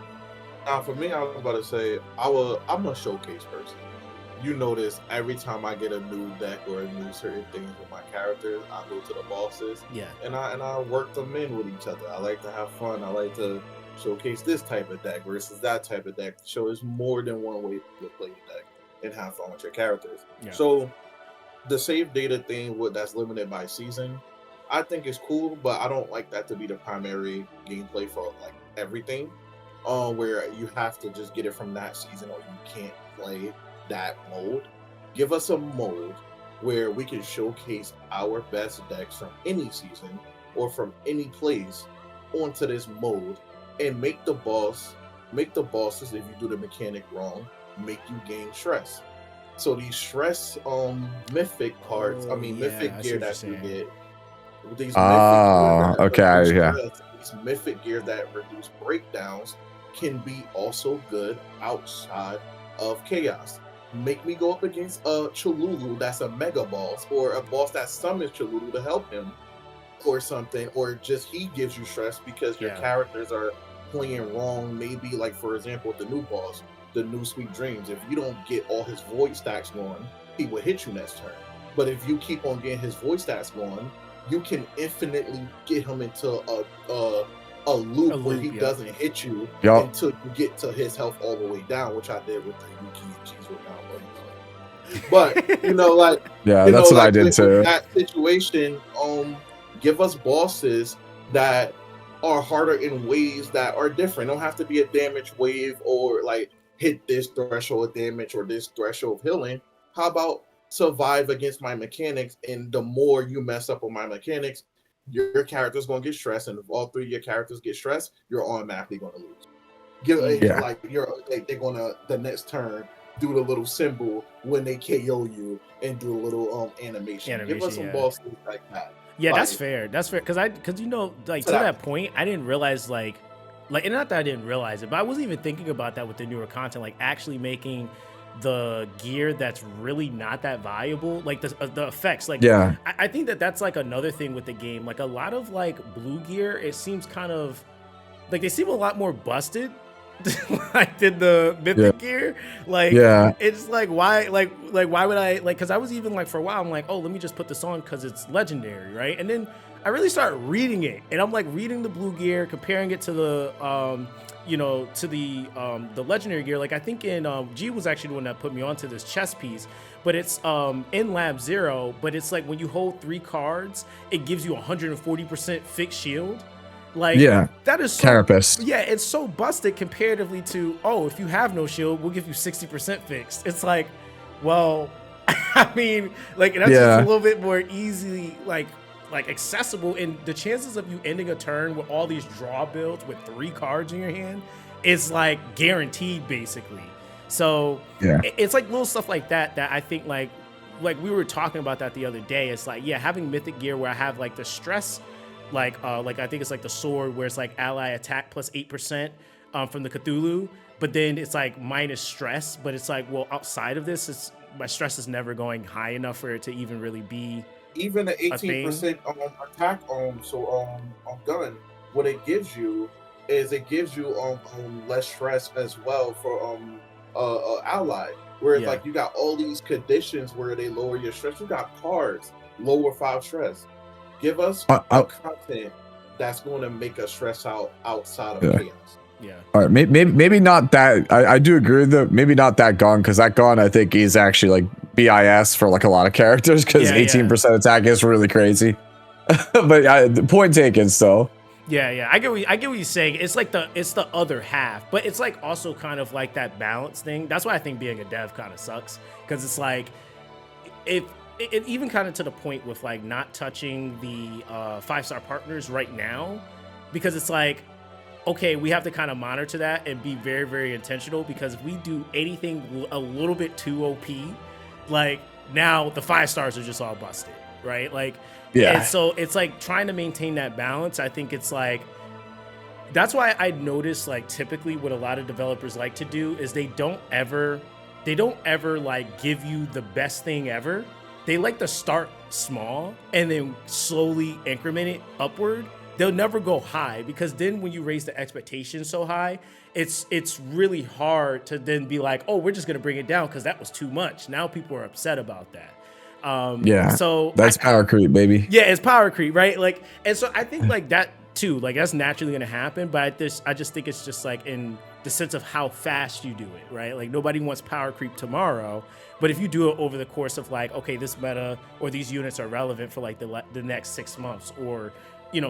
For me, I was about to say I'm a showcase person. You notice every time I get a new deck or a new certain things with my characters, I go to the bosses, Yeah. and I work them in with each other. I like to have fun. I like to showcase this type of deck versus that type of deck. Show there's more than one way to play the deck and have fun with your characters. Yeah. So the save data thing that's limited by season, I think is cool, but I don't like that to be the primary gameplay for like everything. Where you have to just get it from that season, or you can't play that mode. Give us a mode where we can showcase our best decks from any season or from any place onto this mode, and make the bosses, if you do the mechanic wrong, make you gain stress. So these stress mythic cards, mythic gear that you get, these these mythic gear that reduce breakdowns can be also good outside of chaos. Make me go up against a Cholulu that's a mega boss, or a boss that summons Cholulu to help him, or something, or just he gives you stress because your characters are playing wrong. Maybe, like, for example, the new boss, the new Sweet Dreams, if you don't get all his void stacks going, he will hit you next turn. But if you keep on getting his void stacks going, you can infinitely get him into a loop where he doesn't hit you until you get to his health all the way down, which I did with the Yuki and Cheese with But you know, like, that's what I did too. That situation, give us bosses that are harder in ways that are different. Don't have to be a damage wave or like hit this threshold of damage or this threshold of healing. How about survive against my mechanics? And the more you mess up on my mechanics, your character's gonna get stressed, and if all three of your characters get stressed, you're automatically gonna lose. They're gonna the next turn do the little symbol when they KO you and do a little animation. Give us some bosses like that. Yeah, like, that's fair. Because you know, like, to that point, I didn't realize like, and not that I didn't realize it, but I wasn't even thinking about that with the newer content, like actually making the gear that's really not that valuable, like the effects. Like, I think that's like another thing with the game. Like, a lot of like blue gear, it seems kind of like they seem a lot more busted like did the mythic gear. Like, it's like, why would I, like, because I was even like, for a while I'm like, oh, let me just put this on because it's legendary, right? And then I really start reading it, and I'm like reading the blue gear, comparing it to the the legendary gear. Like, I think G was actually the one that put me onto this chess piece, but it's in Lab 0, but it's like when you hold 3 cards, it gives you 140% fixed shield. Like, that is so, Carapace. Yeah, it's so busted comparatively to, oh, if you have no shield, we'll give you 60% fixed. It's like, well, I mean, like, that's just a little bit more easily like accessible, and the chances of you ending a turn with all these draw builds with 3 cards in your hand is like guaranteed, basically. So it's like little stuff like that I think like we were talking about that the other day. It's like, having mythic gear where I have like the stress, like I think it's like the sword where it's like ally attack plus 8% from the Cthulhu, but then it's like minus stress, but it's like, well, outside of this, my stress is never going high enough for it to even really be even the 18% attack gun. What it gives you is less stress as well for ally. Whereas like you got all these conditions where they lower your stress. You got cards lower 5 stress. Give us content that's going to make us stress out outside of chaos. Yeah. All right. Maybe not that. I do agree with that. Maybe not that gun, because that gun I think is actually like BIS for like a lot of characters, because 18% attack is really crazy. But the point taken. So. Yeah. I get what you're saying. It's like it's the other half, but it's like also kind of like that balance thing. That's why I think being a dev kind of sucks, because it's like it even kind of to the point with like not touching the 5-star partners right now, because it's like okay, we have to kind of monitor that and be very, very intentional, because if we do anything a little bit too OP, like now the 5 stars are just all busted, right? Like, Yeah. And so it's like trying to maintain that balance. I think it's like, that's why I notice like typically what a lot of developers like to do is they don't ever like give you the best thing ever. They like to start small and then slowly increment it upward. They'll never go high, because then when you raise the expectations so high, it's really hard to then be like, oh, we're just gonna bring it down because that was too much. Now people are upset about that. So that's power creep, baby. Yeah, it's power creep, right? Like, and so I think like that too, like that's naturally gonna happen. But I just think it's just like in the sense of how fast you do it, right? Like nobody wants power creep tomorrow, but if you do it over the course of like, okay, this meta or these units are relevant for like the next 6 months or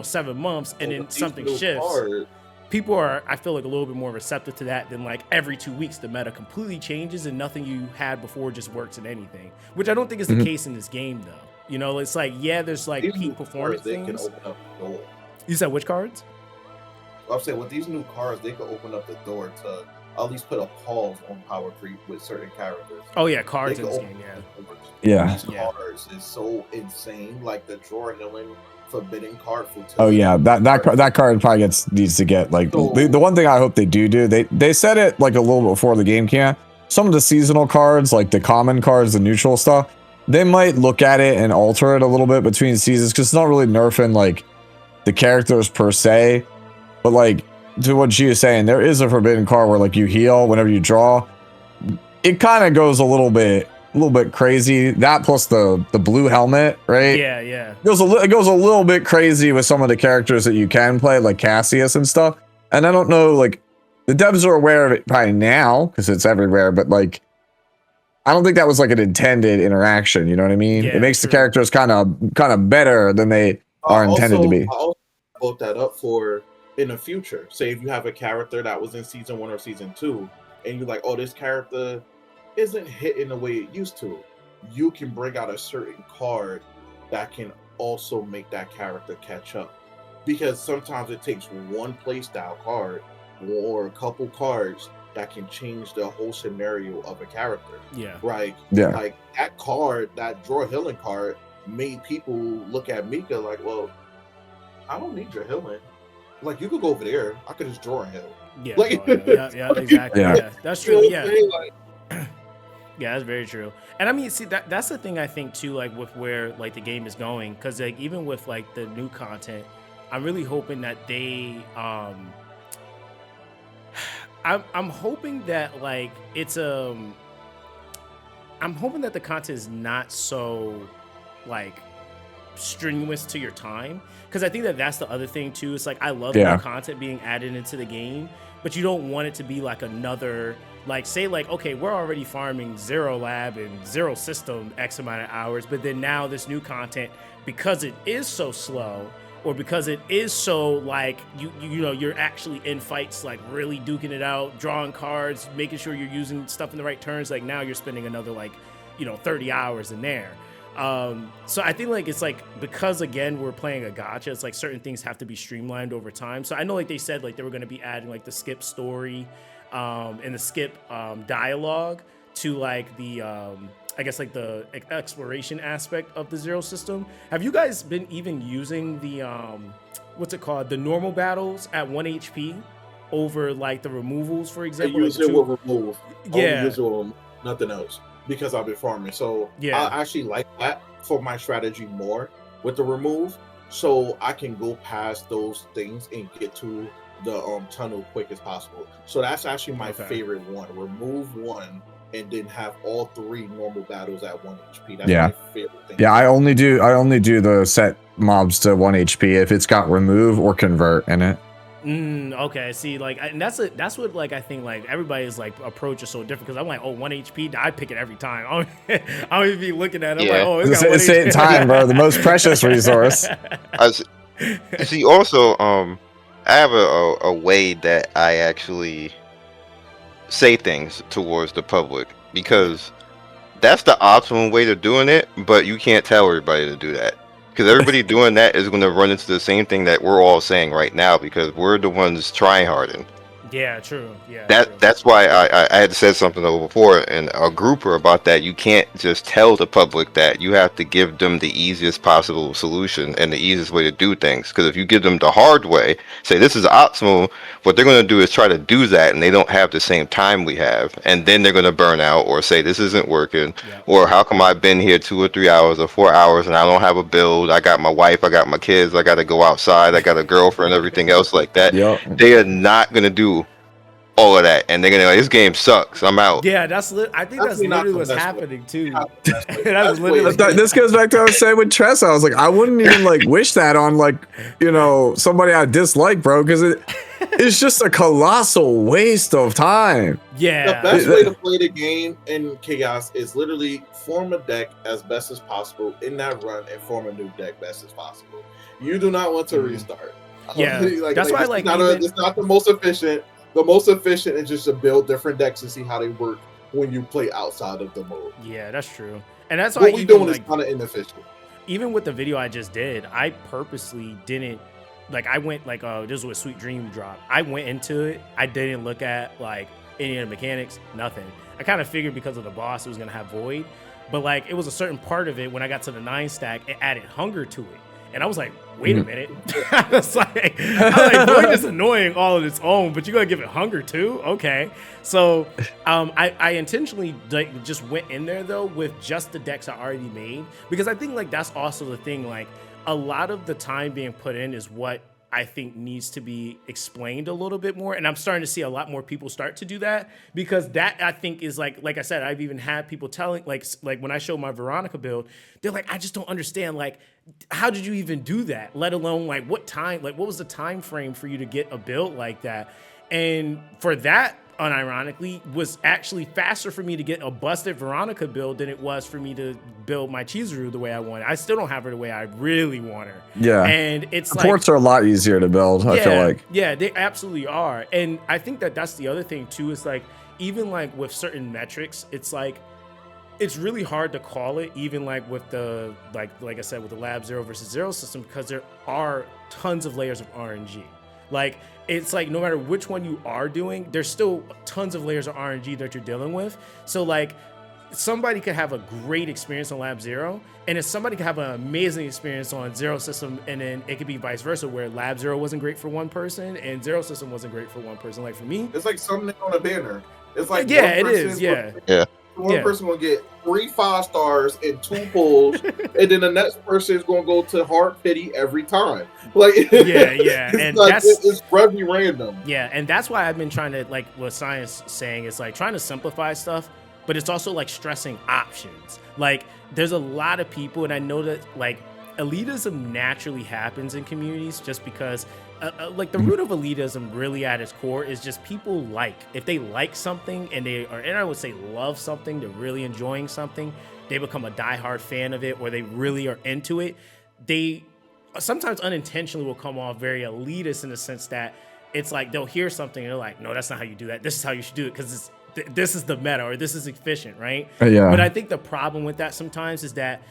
7 months, and then something shifts. People are, I feel like, a little bit more receptive to that than like every 2 weeks the meta completely changes and nothing you had before just works in anything, which I don't think is the case in this game though. It's like, yeah, there's like peak performance things. Can open up the door. You said which cards? I'm saying with these new cards, they could open up the door to at least put a pause on power creep with certain characters. Oh yeah, cards in this game, These cards is so insane, like the draw healing forbidden card for oh yeah, that card probably needs to get like the one thing I hope they do they said it like a little bit before the game came out. Some of the seasonal cards, like the common cards, the neutral stuff, they might look at it and alter it a little bit between seasons, because it's not really nerfing like the characters per se, but like to what she is saying, there is a forbidden card where like you heal whenever you draw. It kind of goes a little bit crazy. That plus the blue helmet, right? Yeah. It goes a little bit crazy with some of the characters that you can play, like Cassius and stuff. And I don't know, like the devs are aware of it probably now because it's everywhere, but like I don't think that was like an intended interaction. You know what I mean? It makes the characters kind of better than they are intended to be. I also built that up for in the future. Say if you have a character that was in season 1 or season 2, and you're like, oh, this character isn't hitting the way it used to, you can bring out a certain card that can also make that character catch up, because sometimes it takes one playstyle card or a couple cards that can change the whole scenario of a character. Like that card, that draw healing card, made people look at Mika like, well, I don't need your healing, like you could go over there, I could just draw and heal. Exactly. That's true. Yeah, that's very true. And I mean, see, that's the thing I think too, like with where like the game is going, because like even with like the new content, I'm really hoping that they I'm hoping that like I'm hoping that the content is not so like strenuous to your time, because I think that's the other thing too. It's like I love new content being added into the game, but you don't want it to be like another, like say like, okay, we're already farming Zero Lab and Zero System X amount of hours, but then now this new content, because it is so slow, or because it is so like you're actually in fights, like really duking it out, drawing cards, making sure you're using stuff in the right turns, like now you're spending another like 30 hours in there. So I think like it's like, because again we're playing a gacha, it's like certain things have to be streamlined over time. So I know like they said like they were going to be adding like the skip story and the skip dialogue to like the I guess like the exploration aspect of the Zero system. Have you guys been even using the what's it called, the normal battles at 1 HP over like the removals, for example? I use it with remove. Yeah. Use it with nothing else, because I've been farming. So I actually like that for my strategy more with the remove, so I can go past those things and get to the tunnel quick as possible. So that's actually my favorite one. Remove one and then have all 3 normal battles at 1 HP. That's my favorite thing. Yeah, I only do the set mobs to 1 HP if it's got remove or convert in it. Okay, see, like, and that's what like I think like everybody's like approach is so different, because I'm like, oh, 1 HP, I pick it every time. I'll even be looking at it. I'm like, oh, it's got 1 HP. Time, bro, the most precious resource. See, also, I have a way that I actually say things towards the public, because that's the optimal way to doing it, but you can't tell everybody to do that. Because everybody doing that is going to run into the same thing that we're all saying right now, because we're the ones trying harder. Yeah, true. Yeah, that's why I had said something though before in a grouper about that. You can't just tell the public that. You have to give them the easiest possible solution and the easiest way to do things. Because if you give them the hard way, say this is optimal, what they're going to do is try to do that, and they don't have the same time we have, and then they're going to burn out or say this isn't working, or how come I've been here 2 or 3 hours or 4 hours and I don't have a build? I got my wife, I got my kids, I got to go outside, I got a girlfriend, everything else like that. They are not going to do all of that, and they're gonna like, this game sucks, I'm out. Yeah, I think that's literally what's happening too. This goes back to what I was saying with Tressa. I was like, I wouldn't even like wish that on like, you know, somebody I dislike, bro, because it's just a colossal waste of time. Yeah, the best way to play the game in Chaos is literally form a deck as best as possible in that run and form a new deck best as possible. You do not want to restart. Yeah, that's why it's not the most efficient. The most efficient is just to build different decks and see how they work when you play outside of the mode. Yeah, that's true. And that's why what we doing is kind of inefficient. Even with the video I just did, I purposely didn't I went this was Sweet Dream drop. I went into it. I didn't look at like any of the mechanics, nothing. I kind of figured because of the boss it was gonna have Void, but like it was a certain part of it when I got to the 9 stack, it added hunger to it. And I was like, wait a minute. I was like, Void is annoying all on its own, but you're going to give it hunger too? Okay. So I intentionally just went in there, though, with just the decks I already made. Because I think like that's also the thing. Like a lot of the time being put in is what I think needs to be explained a little bit more. And I'm starting to see a lot more people start to do that, because that I think is like I said, I've even had people telling like when I show my Veronica build, they're like, I just don't understand. Like, how did you even do that? Let alone like what was the time frame for you to get a build like that? And for that, unironically, was actually faster for me to get a busted Veronica build than it was for me to build my Chizuru the way I want it. I still don't have her the way I really want her. Yeah. And it's ports are a lot easier to build, I feel like. Yeah, they absolutely are. And I think that that's the other thing too, is like, even like with certain metrics, it's like, it's really hard to call it, even like with the, like I said, with the Lab 0 versus 0 system, because there are tons of layers of RNG. Like, it's like no matter which one you are doing, there's still tons of layers of RNG that you're dealing with. So like somebody could have a great experience on Lab 0, and if somebody could have an amazing experience on 0 system, and then it could be vice versa, where Lab 0 wasn't great for one person and 0 system wasn't great for one person. Like for me, it's like something on a banner. It's like one person will get 3 5-stars and 2 pulls, and then the next person is going to go to hard pity every time. Like and like, it's very random. Yeah, and that's why I've been trying to, like what Science saying, it's like trying to simplify stuff, but it's also like stressing options. Like there's a lot of people, and I know that like elitism naturally happens in communities just because like the root of elitism really at its core is just people if they like something and I would say love something, they're really enjoying something, they become a diehard fan of it, or they really are into it, they sometimes unintentionally will come off very elitist in the sense that it's like they'll hear something and they're like, no, that's not how you do that. This is how you should do it because this is the meta, or this is efficient, right? Yeah. But I think the problem with that sometimes is that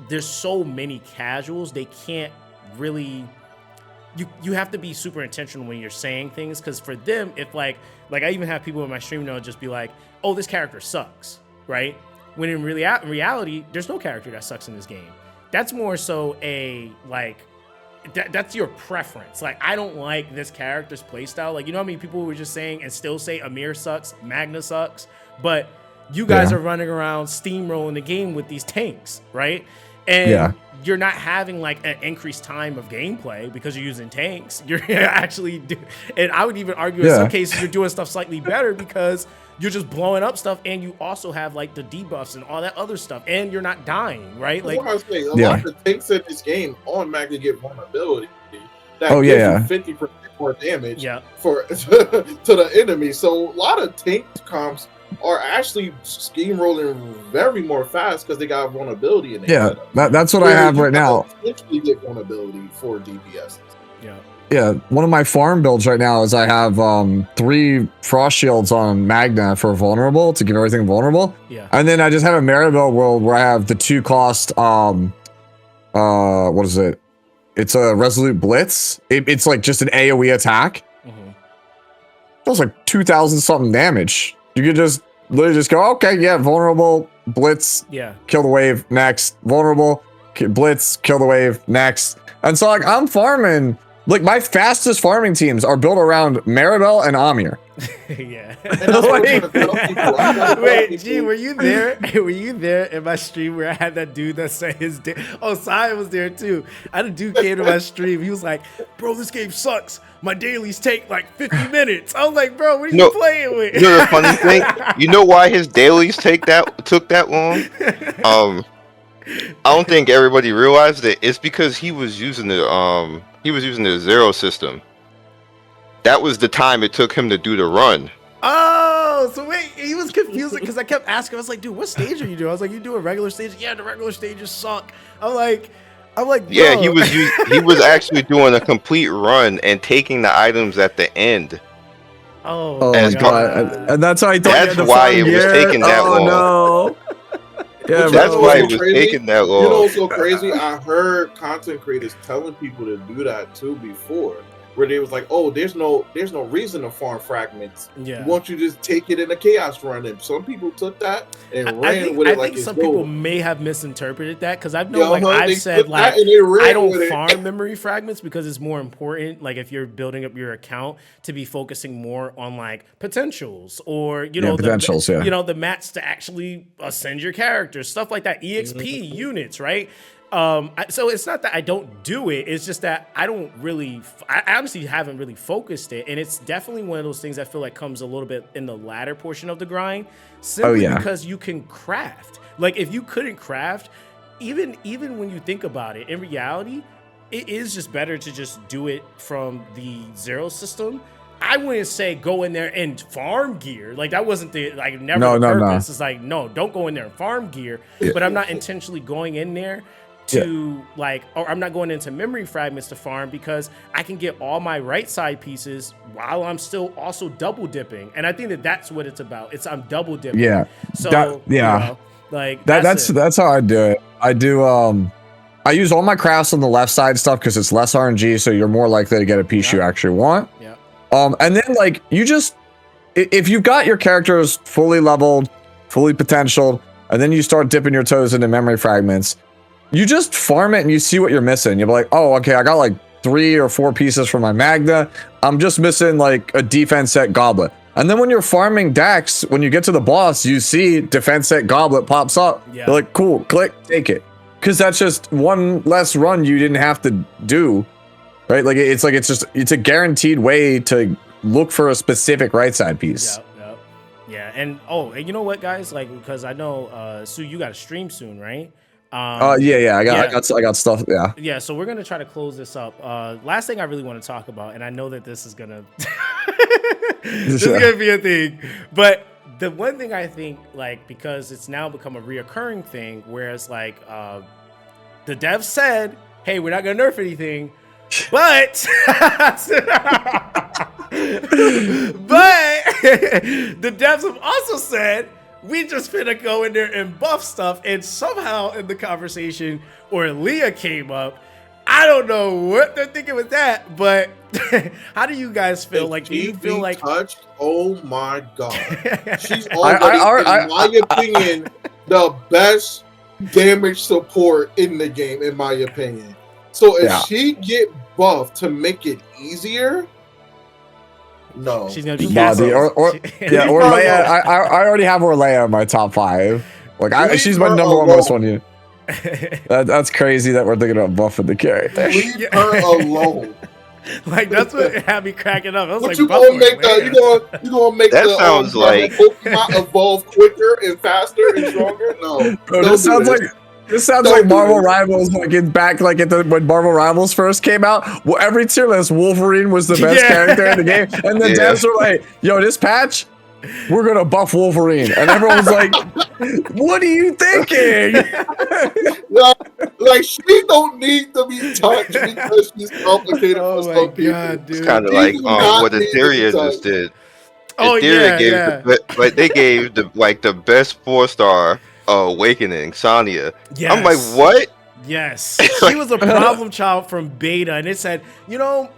there's so many casuals, they can't really, you have to be super intentional when you're saying things, because for them, if like I even have people in my stream now just be like, oh, this character sucks, right? When in reality, there's no character that sucks in this game. That's more so a like, that's your preference. Like, I don't like this character's playstyle. Like, you know how many people were just saying and still say Amir sucks, Magna sucks, but you guys are running around steamrolling the game with these tanks, right? And you're not having like an increased time of gameplay because you're using tanks. You're actually, and I would even argue in some cases you're doing stuff slightly better because you're just blowing up stuff, and you also have like the debuffs and all that other stuff, and you're not dying, right? Like, I was saying, a lot of the tanks in this game automatically get vulnerability. That gives you 50% more damage for to the enemy. So a lot of tank comps are actually scheme rolling very more fast because they got vulnerability in there. That's what I have right now. Essentially get vulnerability for DPS. Yeah, one of my farm builds right now is I have 3 frost shields on Magna for vulnerable to give everything vulnerable. Yeah. And then I just have a Mara build where I have the 2 cost what is it? It's a Resolute Blitz. It's like just an AoE attack. That was like 2,000 something damage. You could just literally just go, okay, yeah, vulnerable, blitz, kill the wave, next, vulnerable, blitz, kill the wave, next. And so like I'm farming, like my fastest farming teams are built around Maribel and Amir. Yeah. Wait, G, were you there? Were you there in my stream where I had that dude that said his Scion was there too. I had a dude came to my stream. He was like, bro, this game sucks. My dailies take like 50 minutes. I was like, bro, what are you playing with? You know the funny thing? You know why his dailies took that long? I don't think everybody realized it. It's because he was using the zero system. That was the time it took him to do the run. Oh, so wait, he was confusing because I kept asking. I was like, dude, what stage are you doing? I was like, you do a regular stage? Yeah, the regular stages suck. I'm like, yeah, he was actually doing a complete run and taking the items at the end. Oh my god! And that's how I thought. That's why it was taking that long. No. Yeah, that's why it was taking that long. You know what's so crazy? I heard content creators telling people to do that too before. Where they was like, oh, there's no reason to farm fragments. Yeah. We want you to just take it in a chaos run. And some people took that and ran with it like it's some gold. people may have misinterpreted that because I've known I've said like I don't farm memory fragments because it's more important. Like if you're building up your account to be focusing more on like potentials or the mats to actually ascend your character, stuff like that, EXP units, right? So it's not that I don't do it. It's just that I honestly haven't really focused it. And it's definitely one of those things I feel like comes a little bit in the latter portion of the grind. Simply because you can craft. Like if you couldn't craft, even when you think about it, in reality, it is just better to just do it from the zero system. I wouldn't say go in there and farm gear. Like that wasn't the purpose. No. It's like, no, don't go in there and farm gear. But I'm not intentionally going in there to or I'm not going into memory fragments to farm because I can get all my right side pieces while I'm still also double dipping. And I think that's what it's about. I'm double dipping. Yeah. So that's how I do it. I do I use all my crafts on the left side stuff because it's less RNG, so you're more likely to get a piece you actually want. Yeah. And then like you just if you've got your characters fully leveled, fully potentialed, and then you start dipping your toes into memory fragments, you just farm it and you see what you're missing. You'll be like, oh, okay, I got like 3 or 4 pieces from my Magna. I'm just missing like a defense set goblet. And then when you're farming Dax, when you get to the boss, you see defense set goblet pops up. Yeah. You're like, cool, click, take it. Because that's just one less run you didn't have to do, right? Like it's a guaranteed way to look for a specific right side piece. Yeah. And you know what, guys? Like because I know Sue, you got to stream soon, right? I got stuff. Yeah. So we're gonna try to close this up. Last thing I really want to talk about, and I know that this is gonna this is gonna be a thing, but the one thing I think, like, because it's now become a reoccurring thing, whereas like the devs said, hey, we're not gonna nerf anything, but the devs have also said we just finna go in there and buff stuff. And somehow in the conversation, or Leah came up. I don't know what they're thinking with that, but how do you guys feel? Like, do you feel like touched? Oh my god, she's already, in my opinion, the best damage support in the game, in my opinion. So if she get buffed to make it easier. No, she's gonna be or Leia. I already have Orleia in my top 5. Like she's my number one most one. That's crazy that we're thinking about buffing the character. Leave her alone. Like that's what had me cracking up. I was but like, you gonna make the sounds like Pokemon evolve quicker and faster and stronger? No, bro, this sounds like Marvel Rivals, like when Marvel Rivals first came out. Well, every tier list, Wolverine was the best character in the game, and the devs were like, "Yo, this patch, we're gonna buff Wolverine," and everyone's like, "What are you thinking?" Like she don't need to be touched because she's complicated for some people. God, it's kind of like what Etheria just did. They gave the best 4-star Awakening, Sonya. Yes. I'm like, what? Yes, she was a problem child from beta, and it said, we don't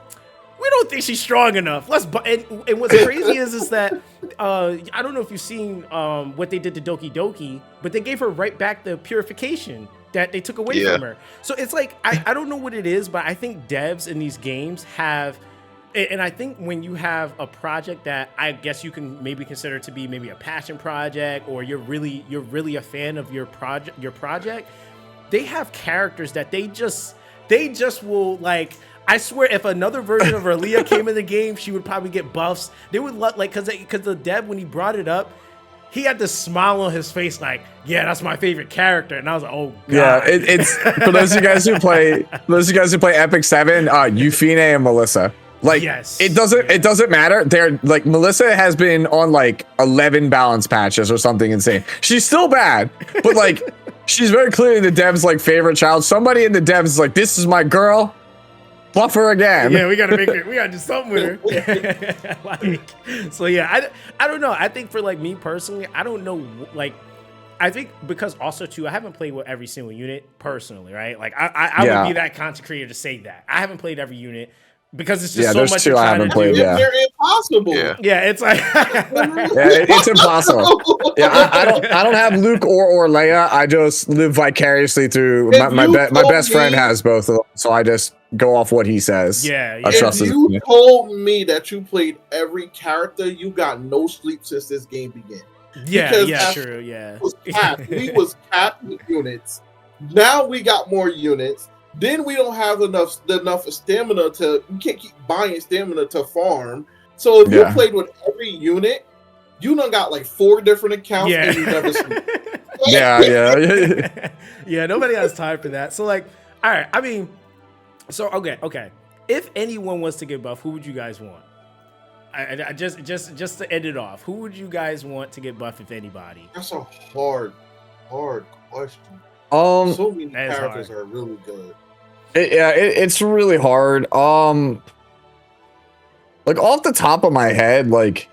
think she's strong enough. And what's crazy is that I don't know if you've seen what they did to Doki Doki, but they gave her right back the purification that they took away from her. So it's like I don't know what it is, but I think devs in these games have. And I think when you have a project that I guess you can maybe consider to be maybe a passion project, or you're really a fan of your project, they have characters that they just will like. I swear, if another version of Aaliyah came in the game, she would probably get buffs. They would because the dev, when he brought it up, he had this smile on his face, like, yeah, that's my favorite character, and I was like, oh god. Yeah, it's for those of you guys who play Epic 7, Euphine and Melissa. Like, yes. it doesn't matter. They're like, Melissa has been on like 11 balance patches or something insane. She's still bad, but like, she's very clearly the dev's like favorite child. Somebody in the devs is like, this is my girl. Buff her again. Yeah, we gotta do something with her. So yeah, I don't know. I think for like me personally, I don't know. Like, I think because also too, I haven't played with every single unit personally, right? Like I would be that content creator to say that I haven't played every unit. Because it's just so much. Two I haven't played. Yeah, they're impossible. Yeah, it's like it's impossible. Yeah, I don't have Luke or Leia. I just live vicariously through my best friend has both of them, so I just go off what he says. Yeah. If you told me that you played every character, you got no sleep since this game began. Yeah, true. Yeah, we was capped with units. Now we got more units. Then we don't have enough stamina you can't keep buying stamina to farm. So if you played with every unit, you done got like 4 different accounts and you never sleep. Yeah, nobody has time for that. So like, all right, I mean, so okay. If anyone was to get buff, who would you guys want? I just to end it off, who would you guys want to get buff if anybody? That's a hard question. So many characters are really good. It's really hard. Like off the top of my head, like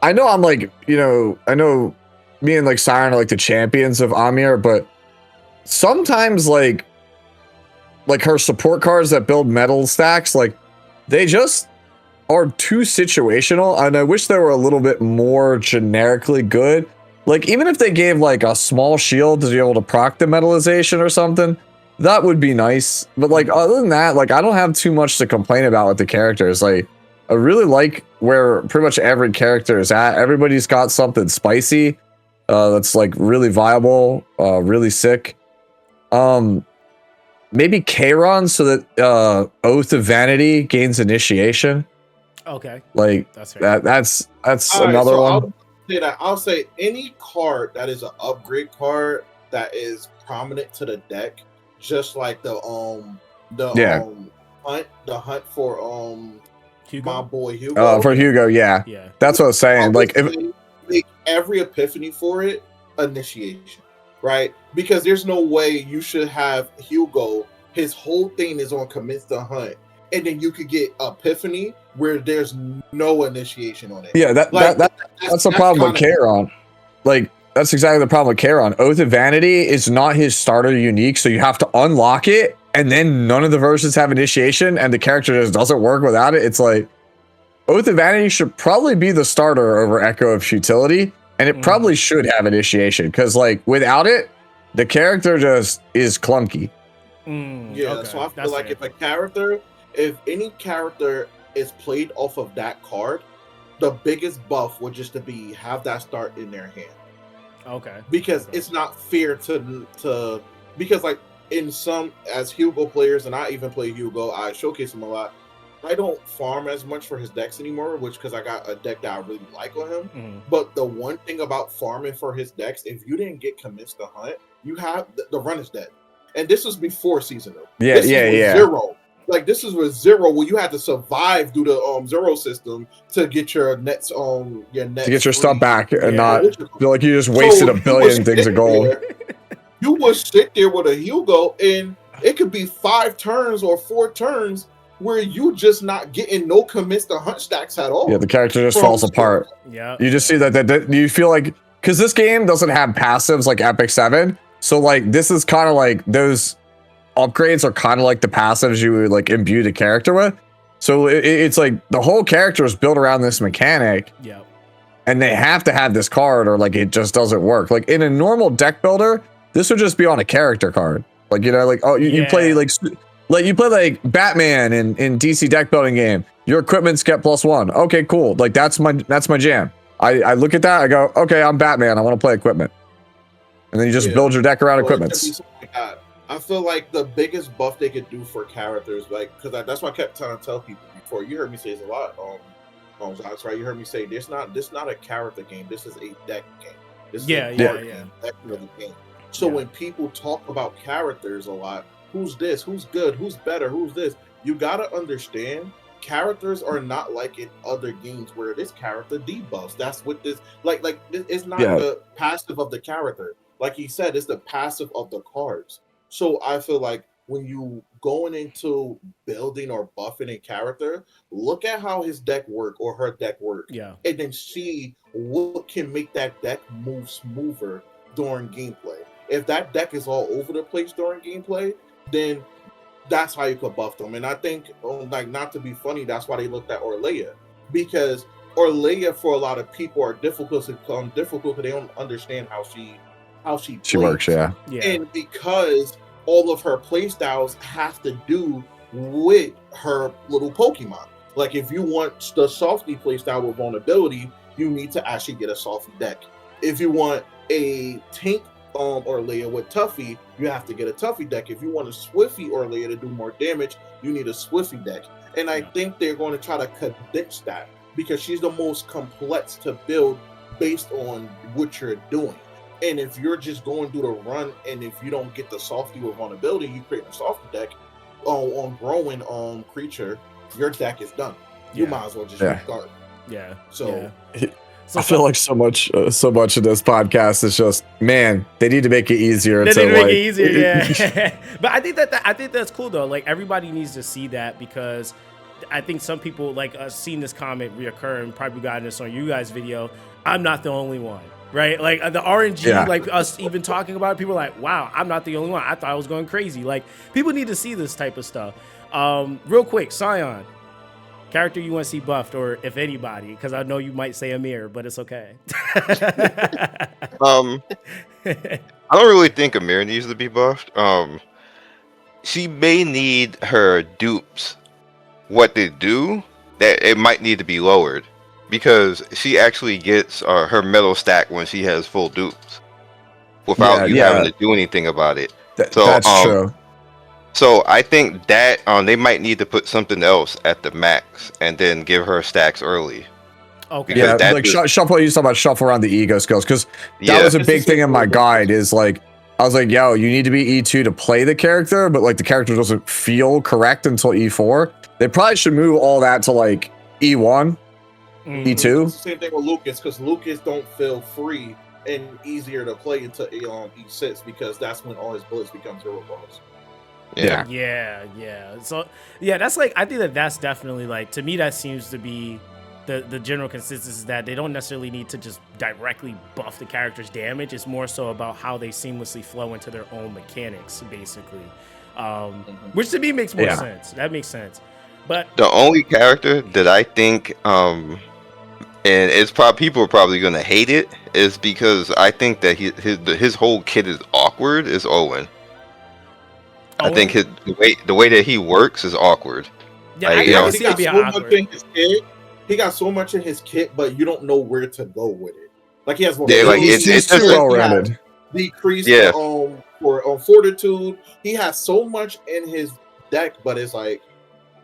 I know I'm like, I know me and like Scion are like the champions of Amir, but sometimes like her support cards that build metal stacks, like they just are too situational, and I wish they were a little bit more generically good. Like, even if they gave, like, a small shield to be able to proc the metallization or something, that would be nice. But, like, other than that, like, I don't have too much to complain about with the characters. Like, I really like where pretty much every character is at. Everybody's got something spicy that's, like, really viable, really sick. Maybe Kayron, so that Oath of Vanity gains initiation. Okay. Like, that's another one. I'll say any card that is an upgrade card that is prominent to the deck, just like the hunt for Hugo? My boy Hugo. For Hugo, yeah. That's what I was saying. Like, make every epiphany for it initiation, right? Because there's no way you should have Hugo. His whole thing is on commence the hunt, and then you could get epiphany where there's no initiation on it. Yeah, that's the problem with Kayron. Like, that's exactly the problem with Kayron. Oath of Vanity is not his starter unique, so you have to unlock it, and then none of the versions have initiation, and the character just doesn't work without it. It's like, Oath of Vanity should probably be the starter over Echo of Futility, and it probably should have initiation, because, like, without it, the character just is clunky. So I feel like if any character is played off of that card, the biggest buff would just to be have that start in their hand. Okay. Because it's not fair to because like in some as Hugo players, and I even play Hugo, I showcase him a lot. I don't farm as much for his decks anymore, because I got a deck that I really like on him. But the one thing about farming for his decks, if you didn't get commenced the hunt, you have the run is dead. And this was before seasonal. Zero. Like, this is with Zero, where you had to survive through the Zero system to get your nets to get your stuff back and not feel like you just wasted a billion things of gold. You would sit there with a Hugo, and it could be 5 turns or 4 turns where you just not getting no commits to hunt stacks at all. Yeah, the character just falls apart. Yeah, you just see that you feel like, because this game doesn't have passives like Epic 7, so like this is kind of like those upgrades are kind of like the passives you would like imbue the character with. So it's like the whole character is built around this mechanic. Yeah. And they have to have this card or like it just doesn't work. Like in a normal deck builder, this would just be on a character card. Like, you know, like, oh, you play like you play like Batman in DC deck building game. Your equipment's get +1. Okay, cool. Like that's my jam. I look at that, I go, okay, I'm Batman. I want to play equipment. And then you just build your deck around equipments. I feel like the biggest buff they could do for characters, like, because that's why I kept trying to tell people before. You heard me say this a lot. That's right. You heard me say this not a character game. This is a deck game. This is a card game, deck building game. So when people talk about characters a lot, who's this? Who's good? Who's better? Who's this? You gotta understand. Characters are not like in other games where this character debuffs. That's what this like. It's not the passive of the character. Like he said, it's the passive of the cards. So I feel like when you going into building or buffing a character, look at how his deck work or her deck work, and then see what can make that deck move smoother during gameplay. If that deck is all over the place during gameplay, then that's how you could buff them. And I think, like, not to be funny, that's why they looked at Orleia, because Orleia for a lot of people are difficult because they don't understand how she works. Yeah. And because all of her playstyles have to do with her little Pokemon. Like if you want the softy playstyle with vulnerability, you need to actually get a softy deck. If you want a tank Orleia with Tuffy, you have to get a Tuffy deck. If you want a Swiffy Orleia to do more damage, you need a Swiffy deck. And I think they're going to try to condense that because she's the most complex to build based on what you're doing. And if you're just going through the run, and if you don't get the softy with vulnerability, you create a softy deck on growing creature, your deck is done. You might as well just restart. Yeah. So I feel like so much of this podcast is just, man, they need to make it easier. They need to make it easier, yeah. But I think that's cool though. Like everybody needs to see that because I think some people like seen this comment reoccur and probably gotten this on you guys' video. I'm not the only one. Right, like the RNG, like us even talking about it, people are like, wow, I'm not the only one. I thought I was going crazy. Like, people need to see this type of stuff. Real quick, Scion, character you want to see buffed, or if anybody, because I know you might say Amir, but it's okay. I don't really think Amir needs to be buffed. She may need her dupes. What they do, that it might need to be lowered. Because she actually gets her metal stack when she has full dupes without you having to do anything about it. That's true. So I think that they might need to put something else at the max and then give her stacks early. Okay. Yeah, like shuffle. You talking about shuffle around the ego skills because that was a big thing in my guide. Is like I was like, yo, you need to be E2 to play the character, but like the character doesn't feel correct until E4. They probably should move all that to like E1. E2. It's the same thing with Lucas because Lucas don't feel free and easier to play into E6 because that's when all his bullets become zero balls. Yeah. So that's like I think that's definitely like to me that seems to be the general consensus is that they don't necessarily need to just directly buff the character's damage. It's more so about how they seamlessly flow into their own mechanics, basically. Which to me makes more sense. That makes sense. But the only character that I think and it's people are probably gonna hate it is because I think that his whole kit is awkward. Is Owen? I think the way that he works is awkward. Yeah, he got so much in his kit, but you don't know where to go with it. Like he has it's too well-rounded. Decrease for fortitude. He has so much in his deck, but it's like.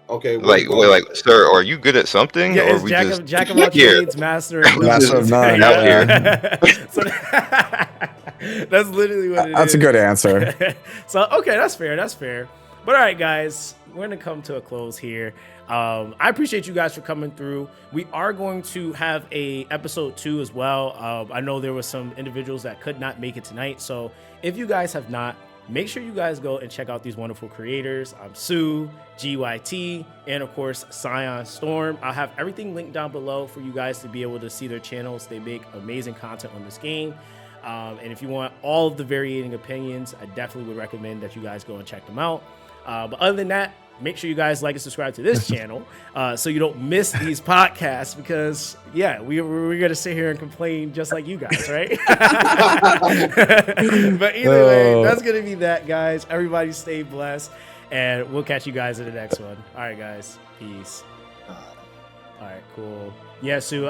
Okay, like sir, are you good at something? Yeah, or it's jack of all trades, master of none out here. So, that's literally what it is. That's a good answer. So okay, that's fair. But all right, guys, we're gonna come to a close here. I appreciate you guys for coming through. We are going to have a episode 2 as well. I know there were some individuals that could not make it tonight, so if you guys have not, make sure you guys go and check out these wonderful creators. Sue, JeeYT, and of course, Scion Storm. I'll have everything linked down below for you guys to be able to see their channels. They make amazing content on this game. And if you want all of the varying opinions, I definitely would recommend that you guys go and check them out. But other than that, make sure you guys like and subscribe to this channel so you don't miss these podcasts because, yeah, we're going to sit here and complain just like you guys, right? But either way, that's going to be that, guys. Everybody stay blessed, and we'll catch you guys in the next one. All right, guys. Peace. All right, cool. Yeah, Sue.